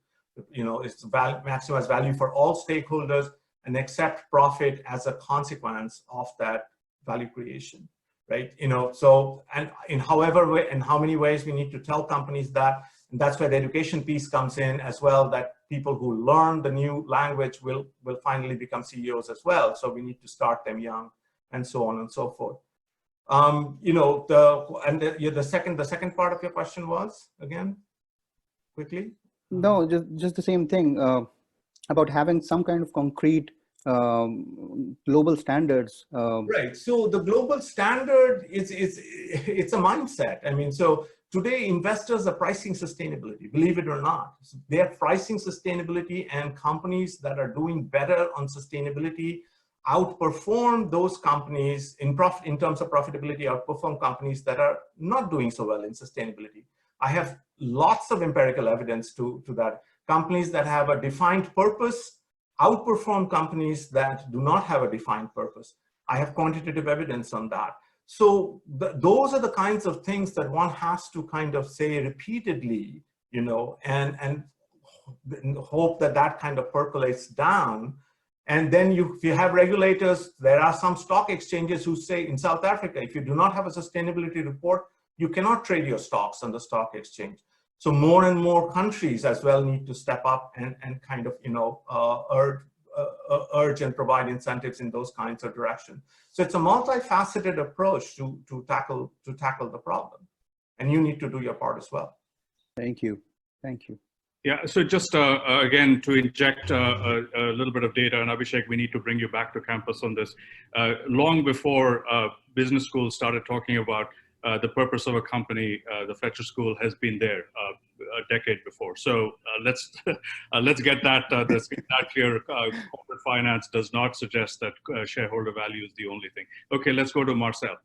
You know, it's to maximize value for all stakeholders and accept profit as a consequence of that value creation, right? You know, so, and in however way, in how many ways we need to tell companies that, and that's where the education piece comes in as well, that people who learn the new language will finally become CEOs as well. So we need to start them young and so on and so forth. You know, the second part of your question was, again, quickly? No, just the same thing about having some kind of concrete global standards. Right. So the global standard it's a mindset. I mean, so today investors are pricing sustainability, believe it or not. They are pricing sustainability, and companies that are doing better on sustainability outperform those companies in terms of profitability, outperform companies that are not doing so well in sustainability. I have lots of empirical evidence to that. Companies that have a defined purpose outperform companies that do not have a defined purpose. I have quantitative evidence on that. So those are the kinds of things that one has to kind of say repeatedly, you know, and hope that that kind of percolates down. And then if you have regulators, there are some stock exchanges who say in South Africa, if you do not have a sustainability report, you cannot trade your stocks on the stock exchange. So more and more countries as well need to step up and kind of, you know, urge and provide incentives in those kinds of direction. So it's a multifaceted approach to tackle the problem, and you need to do your part as well. Thank you. Thank you. Yeah, so just again, to inject a little bit of data, and Abhishek, we need to bring you back to campus on this. Long before business schools started talking about the purpose of a company, the Fletcher School has been there a decade before. So let's get that clear. Corporate finance does not suggest that shareholder value is the only thing. Okay, let's go to Marcel.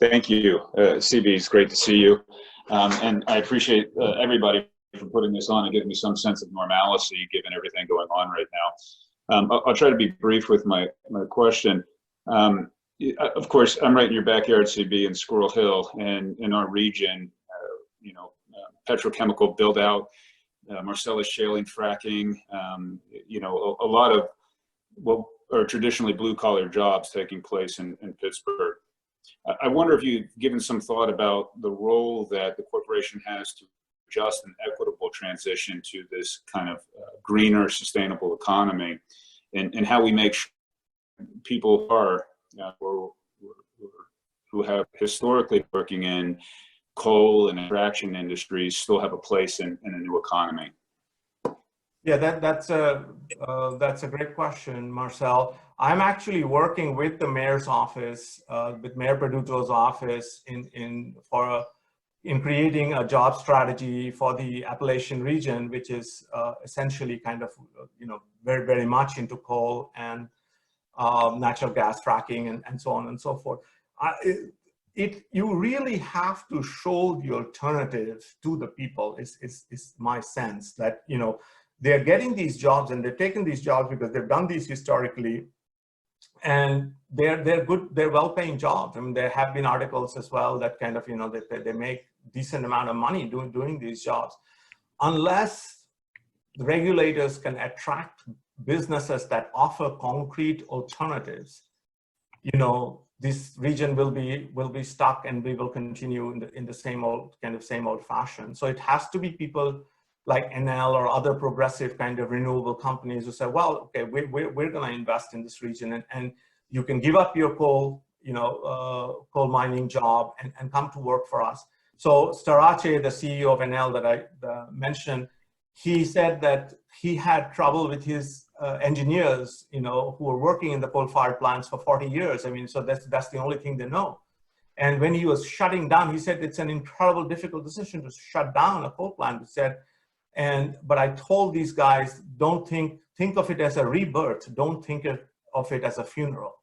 Thank you, CB. It's great to see you. And I appreciate everybody for putting this on and giving me some sense of normalcy given everything going on right now. I'll try to be brief with my question. Of course, I'm right in your backyard, CB, in Squirrel Hill, and in our region, you know, petrochemical build out, Marcellus shale and fracking, you know, a lot of what or traditionally blue-collar jobs taking place in Pittsburgh. I wonder if you've given some thought about the role that the corporation has to adjust an equitable transition to this kind of greener, sustainable economy, and how we make sure people are who have historically working in coal and extraction industries still have a place in a new economy. Yeah, that's a great question, Marcel. I'm actually working with the mayor's office, with Mayor Peduto's office in creating a job strategy for the Appalachian region, which is essentially kind of, very, very much into coal and natural gas fracking and so on and so forth. You really have to show the alternative to the people is my sense that, they're getting these jobs and they're taking these jobs because they've done these historically, and they're good, they're well-paying jobs. I mean, there have been articles as well that kind of, that they make decent amount of money doing these jobs. Unless the regulators can attract businesses that offer concrete alternatives, this region will be stuck, and we will continue in the same old fashion. So it has to be people like NL or other progressive kind of renewable companies who say, well, okay, we're going to invest in this region, and you can give up your coal mining job and come to work for us. So Starace, the CEO of NL that I mentioned, he said that he had trouble with his engineers, who were working in the coal-fired plants for 40 years. I mean, so that's the only thing they know. And when he was shutting down, he said it's an incredible, difficult decision to shut down a coal plant. He said, but I told these guys, don't think of it as a rebirth. Don't think of it as a funeral.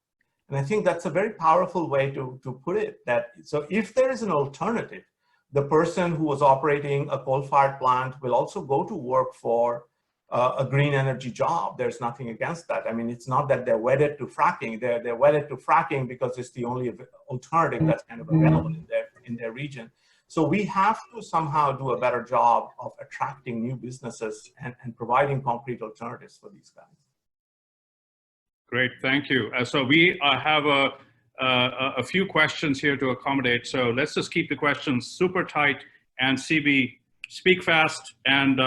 And I think that's a very powerful way to put it. So if there is an alternative, the person who was operating a coal-fired plant will also go to work for a green energy job. There's nothing against that. I mean, it's not that they're wedded to fracking. They're wedded to fracking because it's the only alternative that's kind of available in their region. So we have to somehow do a better job of attracting new businesses and providing concrete alternatives for these guys. Great, thank you. So we have a few questions here to accommodate. So let's just keep the questions super tight, and CB, speak fast and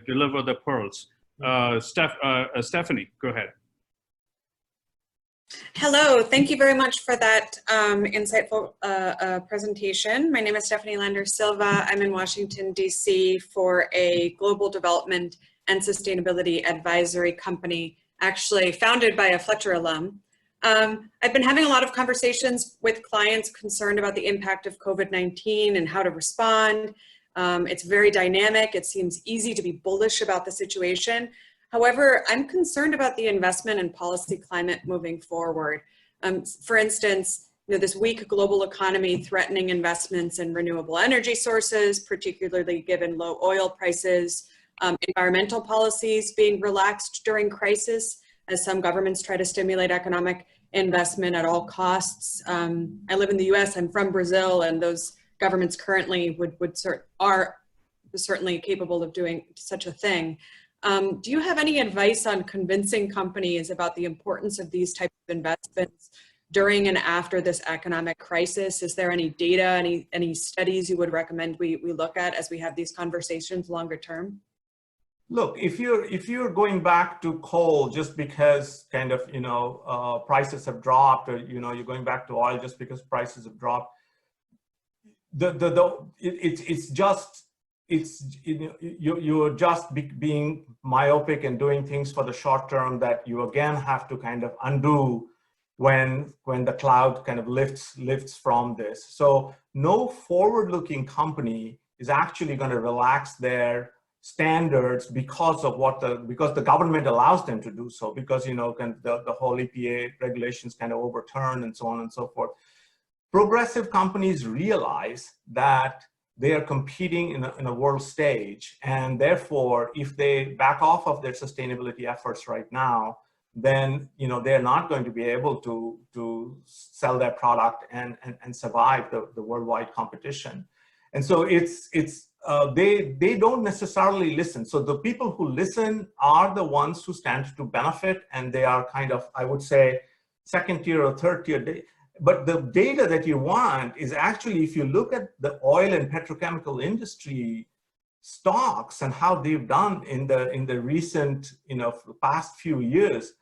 deliver the pearls. Stephanie, go ahead. Hello, thank you very much for that insightful presentation. My name is Stephanie Lander Silva. I'm in Washington, D.C. for a global development and sustainability advisory company, actually founded by a Fletcher alum. I've been having a lot of conversations with clients concerned about the impact of COVID-19 and how to respond. It's very dynamic. It seems easy to be bullish about the situation. However, I'm concerned about the investment and policy climate moving forward. For instance, this weak global economy threatening investments in renewable energy sources, particularly given low oil prices, environmental policies being relaxed during crisis as some governments try to stimulate economic investment at all costs. I live in the US, I'm from Brazil, and those governments currently are certainly capable of doing such a thing. Do you have any advice on convincing companies about the importance of these types of investments during and after this economic crisis? Is there any data, any studies you would recommend we look at as we have these conversations longer term? Look, if you're going back to coal just because kind of prices have dropped, or you're going back to oil just because prices have dropped, you're just being myopic and doing things for the short term that you again have to kind of undo when the cloud kind of lifts from this. So no forward-looking company is actually going to relax their standards because the government allows them to do so, because the whole EPA regulations kind of overturn and so on and so forth. Progressive companies realize that they are competing in a world stage, and therefore if they back off of their sustainability efforts right now, then they're not going to be able to sell their product and survive the worldwide competition. And so it's they don't necessarily listen. So the people who listen are the ones who stand to benefit, and they are kind of, I would say, second tier or third tier. But the data that you want is actually, if you look at the oil and petrochemical industry stocks and how they've done in the recent, past few years,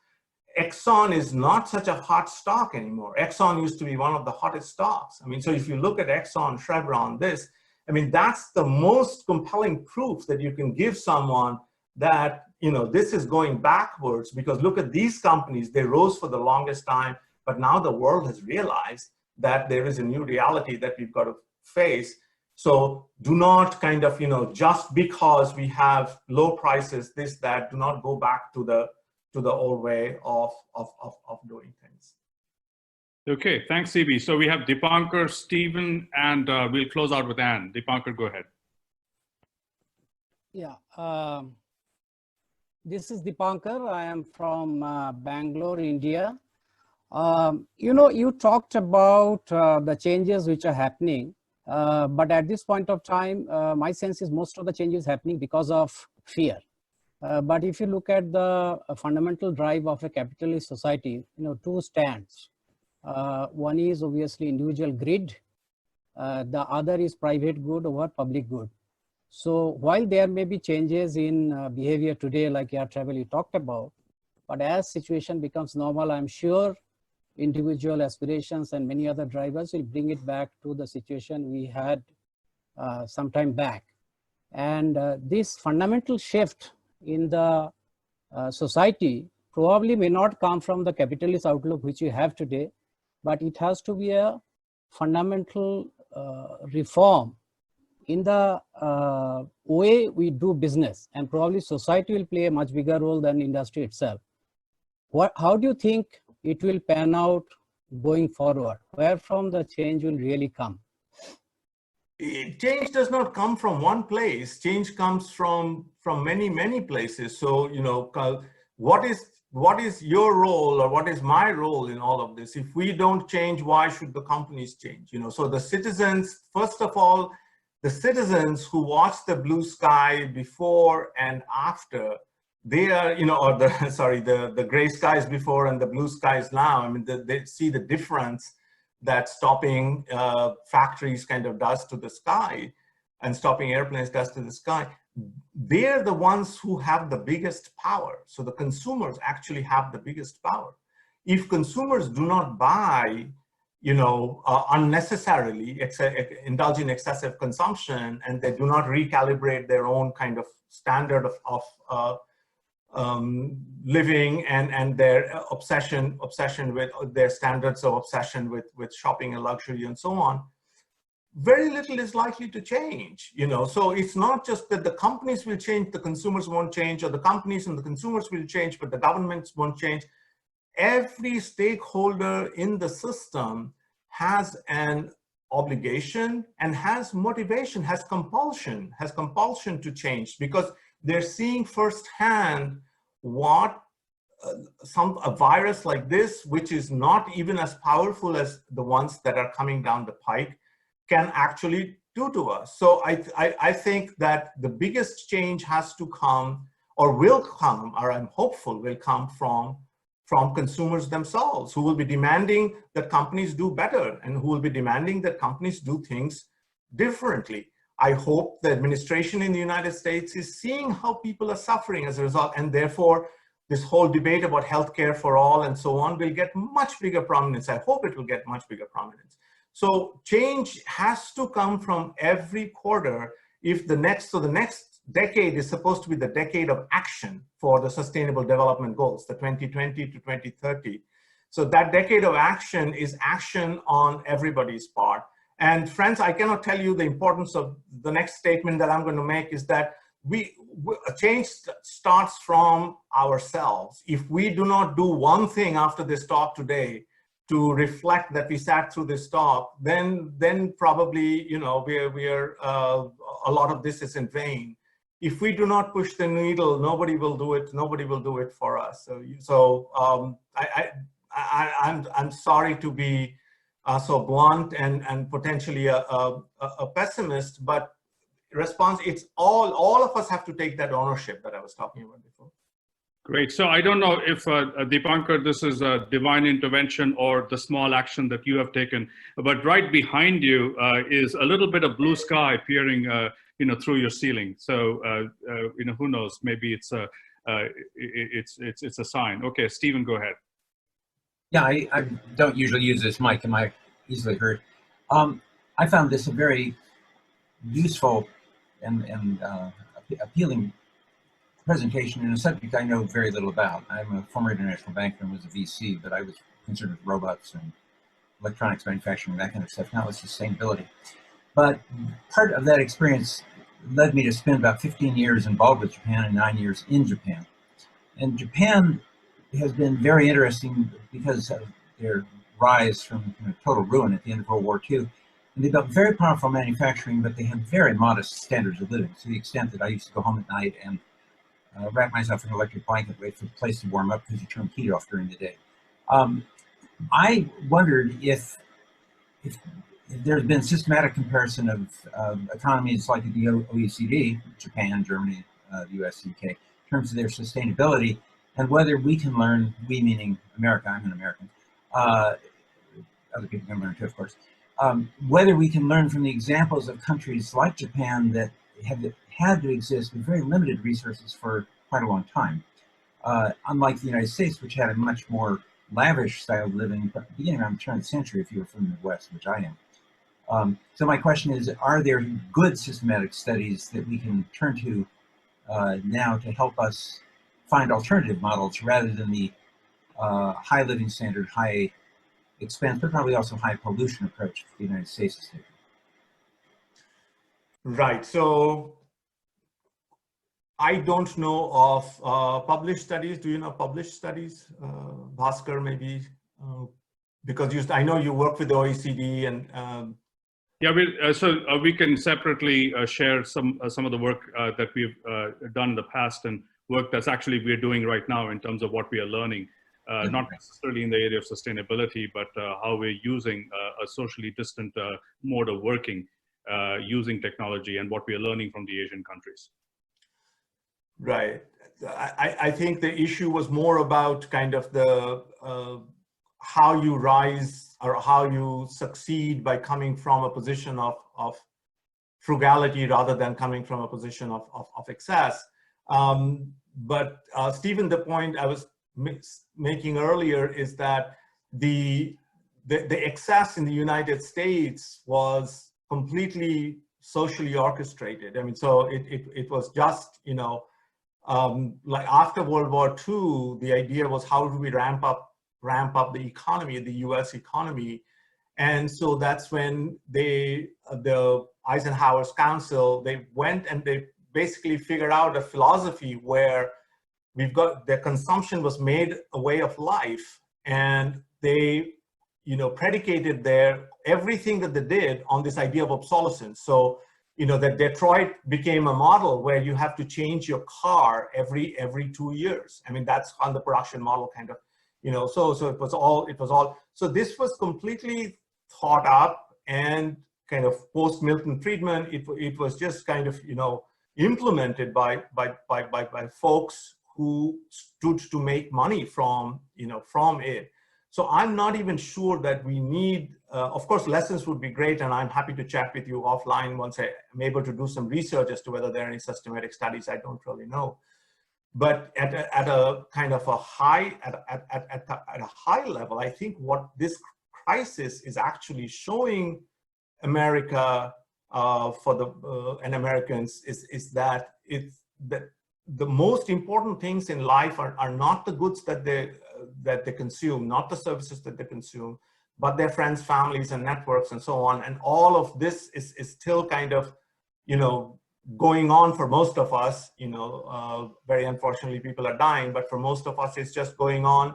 Exxon is not such a hot stock anymore. Exxon used to be one of the hottest stocks. I mean, so if you look at Exxon, Chevron, that's the most compelling proof that you can give someone that, this is going backwards, because look at these companies, they rose for the longest time, but now the world has realized that there is a new reality that we've got to face. So do not kind of, just because we have low prices, this, that, do not go back to the old way of doing things. Okay, thanks, CB. So we have Dipankar, Stephen, and we'll close out with Anne. Dipankar, go ahead. Yeah, this is Dipankar. I am from Bangalore, India. You talked about the changes which are happening, but at this point of time, my sense is most of the changes happening because of fear. But if you look at the fundamental drive of a capitalist society, two stands. One is obviously individual greed. The other is private good over public good. So while there may be changes in behavior today, like air travel you talked about, but as situation becomes normal, I'm sure individual aspirations and many other drivers will bring it back to the situation we had some time back. And this fundamental shift in the society probably may not come from the capitalist outlook which you have today, but it has to be a fundamental reform in the way we do business, and probably society will play a much bigger role than industry itself. How do you think it will pan out going forward? Where from the change will really come? Change does not come from one place. Change comes from many places. So, what is your role, or what is my role in all of this? If we don't change, why should the companies change? So the citizens, first of all, the citizens who watch the blue sky before and after, they are, or the gray skies before and the blue skies now. I mean, they see the difference that stopping factories kind of does to the sky, and stopping airplanes does to the sky. They're the ones who have the biggest power. So the consumers actually have the biggest power. If consumers do not buy, unnecessarily indulge in excessive consumption, and they do not recalibrate their own kind of standard of living and their obsession with their standards of obsession with shopping and luxury and so on, very little is likely to change. So it's not just that the companies will change, the consumers won't change, or the companies and the consumers will change, but the governments won't change. Every stakeholder in the system has an obligation and has motivation, has compulsion to change, because they're seeing firsthand what a virus like this, which is not even as powerful as the ones that are coming down the pike, can actually do to us. So I think that the biggest change has to come, or will come, or I'm hopeful will come from consumers themselves, who will be demanding that companies do better, and who will be demanding that companies do things differently. I hope the administration in the United States is seeing how people are suffering as a result, and therefore this whole debate about healthcare for all and so on will get much bigger prominence. I hope it will get much bigger prominence. So change has to come from every quarter. If the next decade is supposed to be the decade of action for the Sustainable Development Goals, the 2020 to 2030. So that decade of action is action on everybody's part. And friends, I cannot tell you the importance of the next statement that I'm going to make, is that change starts from ourselves. If we do not do one thing after this talk today to reflect that we sat through this talk, then probably, a lot of this is in vain. If we do not push the needle, nobody will do it. Nobody will do it for us. I'm sorry to be so blunt and potentially a pessimist, but response. It's all of us have to take that ownership that I was talking about before. Great. So I don't know if, Deepankar, this is a divine intervention or the small action that you have taken, but right behind you is a little bit of blue sky peering, through your ceiling. So, who knows? Maybe it's a sign. Okay, Stephen, go ahead. Yeah, I don't usually use this mic. Am I easily heard? I found this a very useful and appealing presentation in a subject I know very little about. I'm a former international banker and was a VC, but I was concerned with robots and electronics manufacturing, that kind of stuff. Now it's sustainability. But part of that experience led me to spend about 15 years involved with Japan and 9 years in Japan. And Japan has been very interesting because of their rise from total ruin at the end of World War II. And they built very powerful manufacturing, but they had very modest standards of living, to the extent that I used to go home at night and wrap myself in an electric blanket, wait for the place to warm up because you turn the heat off during the day. I wondered if there's been systematic comparison of economies like the OECD, Japan, Germany, the US, UK, in terms of their sustainability, and whether we can learn, we meaning America, I'm an American, other people can learn too, of course, whether we can learn from the examples of countries like Japan that have had to exist with very limited resources for quite a long time. Unlike the United States, which had a much more lavish style of living beginning around the turn of the century, if you were from the Midwest, which I am. So my question is, are there good systematic studies that we can turn to now to help us find alternative models rather than the high living standard, high expense, but probably also high pollution approach the United States is taking? Right. So I don't know of published studies. Do you know published studies? Bhaskar, maybe? Because I know you work with the OECD and... Yeah, we can separately share some of the work that we've done in the past and work that's actually we're doing right now in terms of what we are learning, not necessarily in the area of sustainability, but how we're using a socially distant mode of working using technology and what we are learning from the Asian countries. Right. I think the issue was more about kind of the how you rise or how you succeed by coming from a position of frugality rather than coming from a position of excess. But Stephen, the point I was making earlier is that the excess in the United States was completely socially orchestrated. I mean, so it was just, like after World War II, the idea was how do we ramp up the economy, the US economy. And so that's when the Eisenhower's council, they went and they basically figured out a philosophy where we've got the consumption was made a way of life, and they predicated everything that they did on this idea of obsolescence. So that Detroit became a model where you have to change your car every 2 years. I mean, that's on the production model kind of, so it was all, so this was completely thought up and kind of post Milton Friedman, it was just kind of, implemented by folks who stood to make money from it. So I'm not even sure that we need, of course, lessons would be great, and I'm happy to chat with you offline once I'm able to do some research as to whether there are any systematic studies. I don't really know. But at a kind of a high, at a high level, I think what this crisis is actually showing America and Americans is that the most important things in life are not the goods that they consume, not the services that they consume, but their friends, families, and networks, and so on. And all of this is still kind of, going on for most of us. Very unfortunately, people are dying, but for most of us, it's just going on,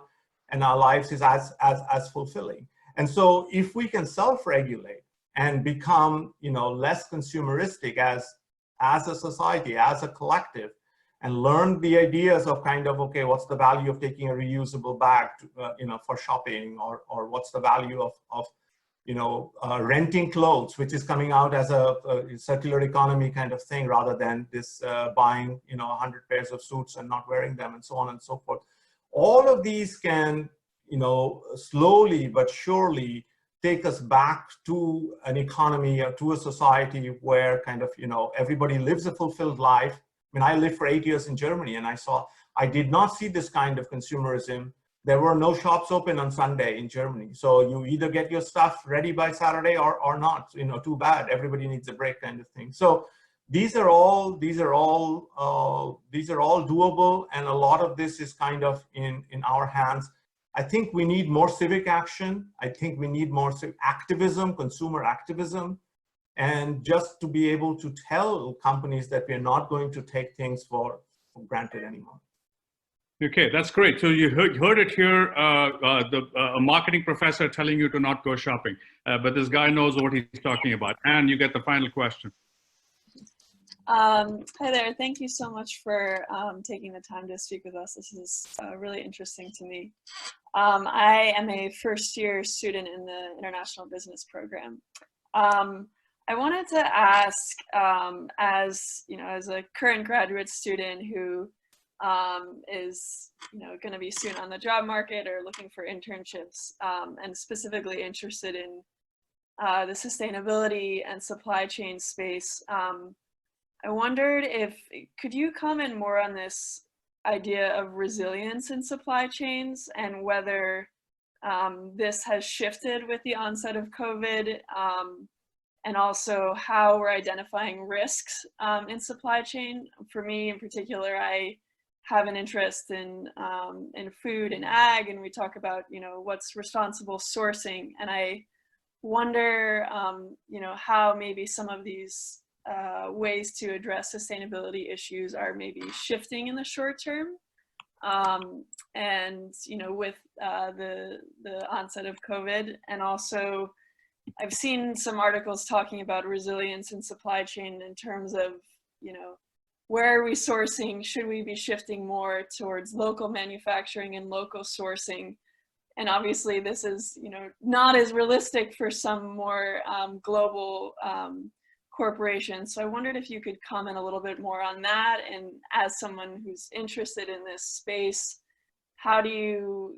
and our lives is as fulfilling. And so, if we can self-regulate and become, less consumeristic as a society, as a collective, and learn the ideas of kind of, okay, what's the value of taking a reusable bag, to, for shopping, or what's the value of renting clothes, which is coming out as a circular economy kind of thing, rather than this buying 100 pairs of suits and not wearing them, and so on and so forth. All of these can slowly but surely take us back to an economy or to a society where kind of everybody lives a fulfilled life. I mean, I lived for 8 years in Germany, and I did not see this kind of consumerism. There were no shops open on Sunday in Germany. So you either get your stuff ready by Saturday or not, too bad. Everybody needs a break kind of thing. So these are all doable. And a lot of this is kind of in our hands. I think we need more civic action. I think we need more activism, consumer activism, and just to be able to tell companies that we're not going to take things for granted anymore. Okay, that's great. So you heard it here, a marketing professor telling you to not go shopping, but this guy knows what he's talking about. And you get the final question. Hi there. Thank you so much for taking the time to speak with us. This is really interesting to me. I am a first-year student in the International Business Program. I wanted to ask, as a current graduate student who is going to be soon on the job market or looking for internships, and specifically interested in the sustainability and supply chain space. I wondered could you comment more on this idea of resilience in supply chains, and whether this has shifted with the onset of COVID, and also how we're identifying risks in supply chain. For me in particular, I have an interest in food and ag, and we talk about what's responsible sourcing, and I wonder how maybe some of these ways to address sustainability issues are maybe shifting in the short term, and with the onset of COVID. And also I've seen some articles talking about resilience in supply chain in terms of where are we sourcing? Should we be shifting more towards local manufacturing and local sourcing? And obviously this is, not as realistic for some more global corporations. So I wondered if you could comment a little bit more on that. And as someone who's interested in this space, how do you,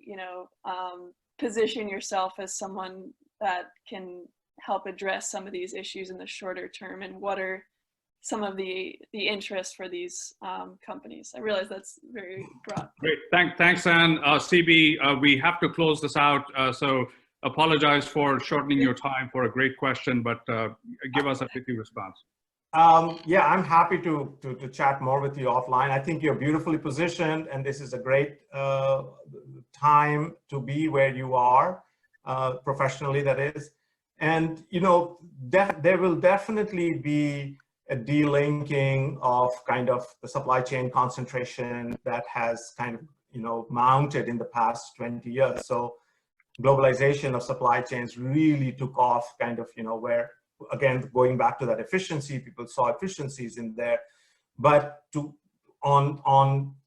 position yourself as someone that can help address some of these issues in the shorter term? And what are some of the interests for these companies? I realize that's very broad. Great, thanks, Anne. CB, we have to close this out, so apologize for shortening your time for a great question, but give us a pithy response. Yeah, I'm happy to chat more with you offline. I think you're beautifully positioned, and this is a great time to be where you are, professionally, that is. And, there will definitely be a delinking of kind of the supply chain concentration that has kind of, mounted in the past 20 years. So globalization of supply chains really took off kind of, where, again, going back to that efficiency, people saw efficiencies in there, but to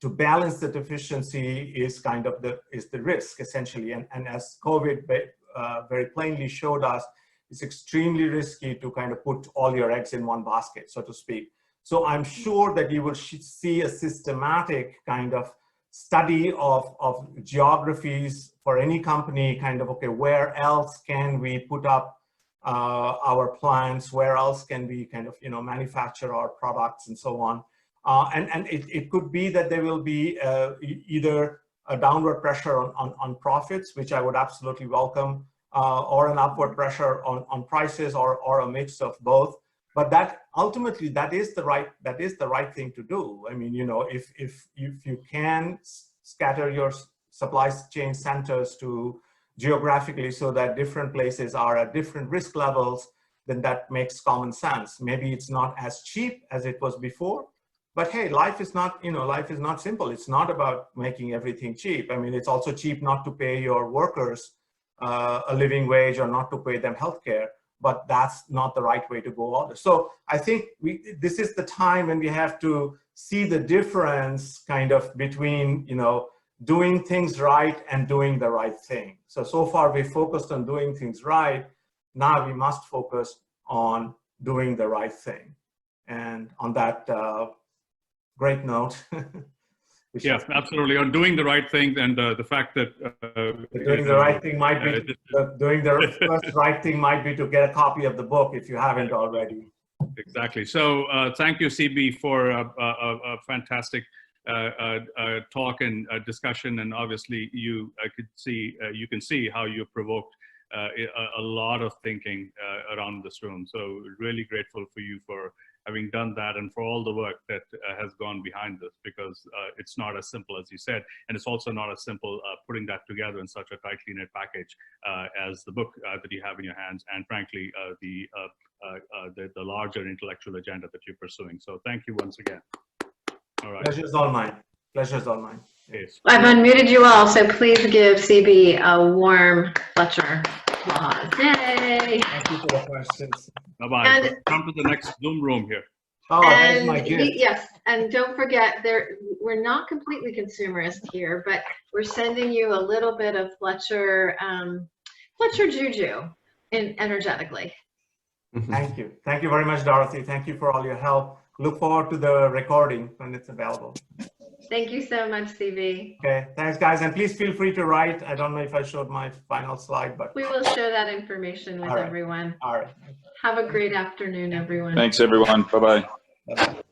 balance that efficiency is kind of the risk, essentially. And as COVID very plainly showed us, it's extremely risky to kind of put all your eggs in one basket, so to speak. So I'm sure that you will see a systematic kind of study of geographies for any company, kind of, okay, where else can we put up our plants, where else can we kind of, manufacture our products, and so on. And it could be that there will be either a downward pressure on profits, which I would absolutely welcome, or an upward pressure on prices, or a mix of both. But that ultimately, that is the right thing to do. I mean, if you can scatter your supply chain centers to geographically so that different places are at different risk levels, then that makes common sense. Maybe it's not as cheap as it was before, but hey, life is not simple. It's not about making everything cheap. I mean, it's also cheap not to pay your workers a living wage, or not to pay them healthcare, but that's not the right way to go on. So I think this is the time when we have to see the difference kind of between, doing things right and doing the right thing. So far we focused on doing things right, now we must focus on doing the right thing. And on that great note, yes, absolutely. On doing the right thing, and the fact that doing the right thing might be doing the first right thing might be to get a copy of the book if you haven't already. Exactly. So thank you, CB, for a fantastic talk and discussion. And obviously, you can see how you provoked a lot of thinking around this room. So really grateful for you for having done that and for all the work that has gone behind this, because it's not as simple as you said, and it's also not as simple putting that together in such a tightly knit package as the book that you have in your hands, and frankly the larger intellectual agenda that you're pursuing. So thank you once again. All right. Pleasure's all mine. Pleasure's all mine. Yes. I've unmuted you all, so please give CB a warm Fletcher applause. Yay! Thank you for the questions. Bye-bye. And- Come to the next Zoom room here. Oh, that's my gift. Yes, and don't forget, we're not completely consumerist here, but we're sending you a little bit of Fletcher juju energetically. Thank you. Thank you very much, Dorothy. Thank you for all your help. Look forward to the recording when it's available. Thank you so much, CB. Okay, thanks, guys. And please feel free to write. I don't know if I showed my final slide, but. We will share that information with All right. everyone. All right. Have a great afternoon, everyone. Thanks, everyone. Bye-bye. Bye-bye.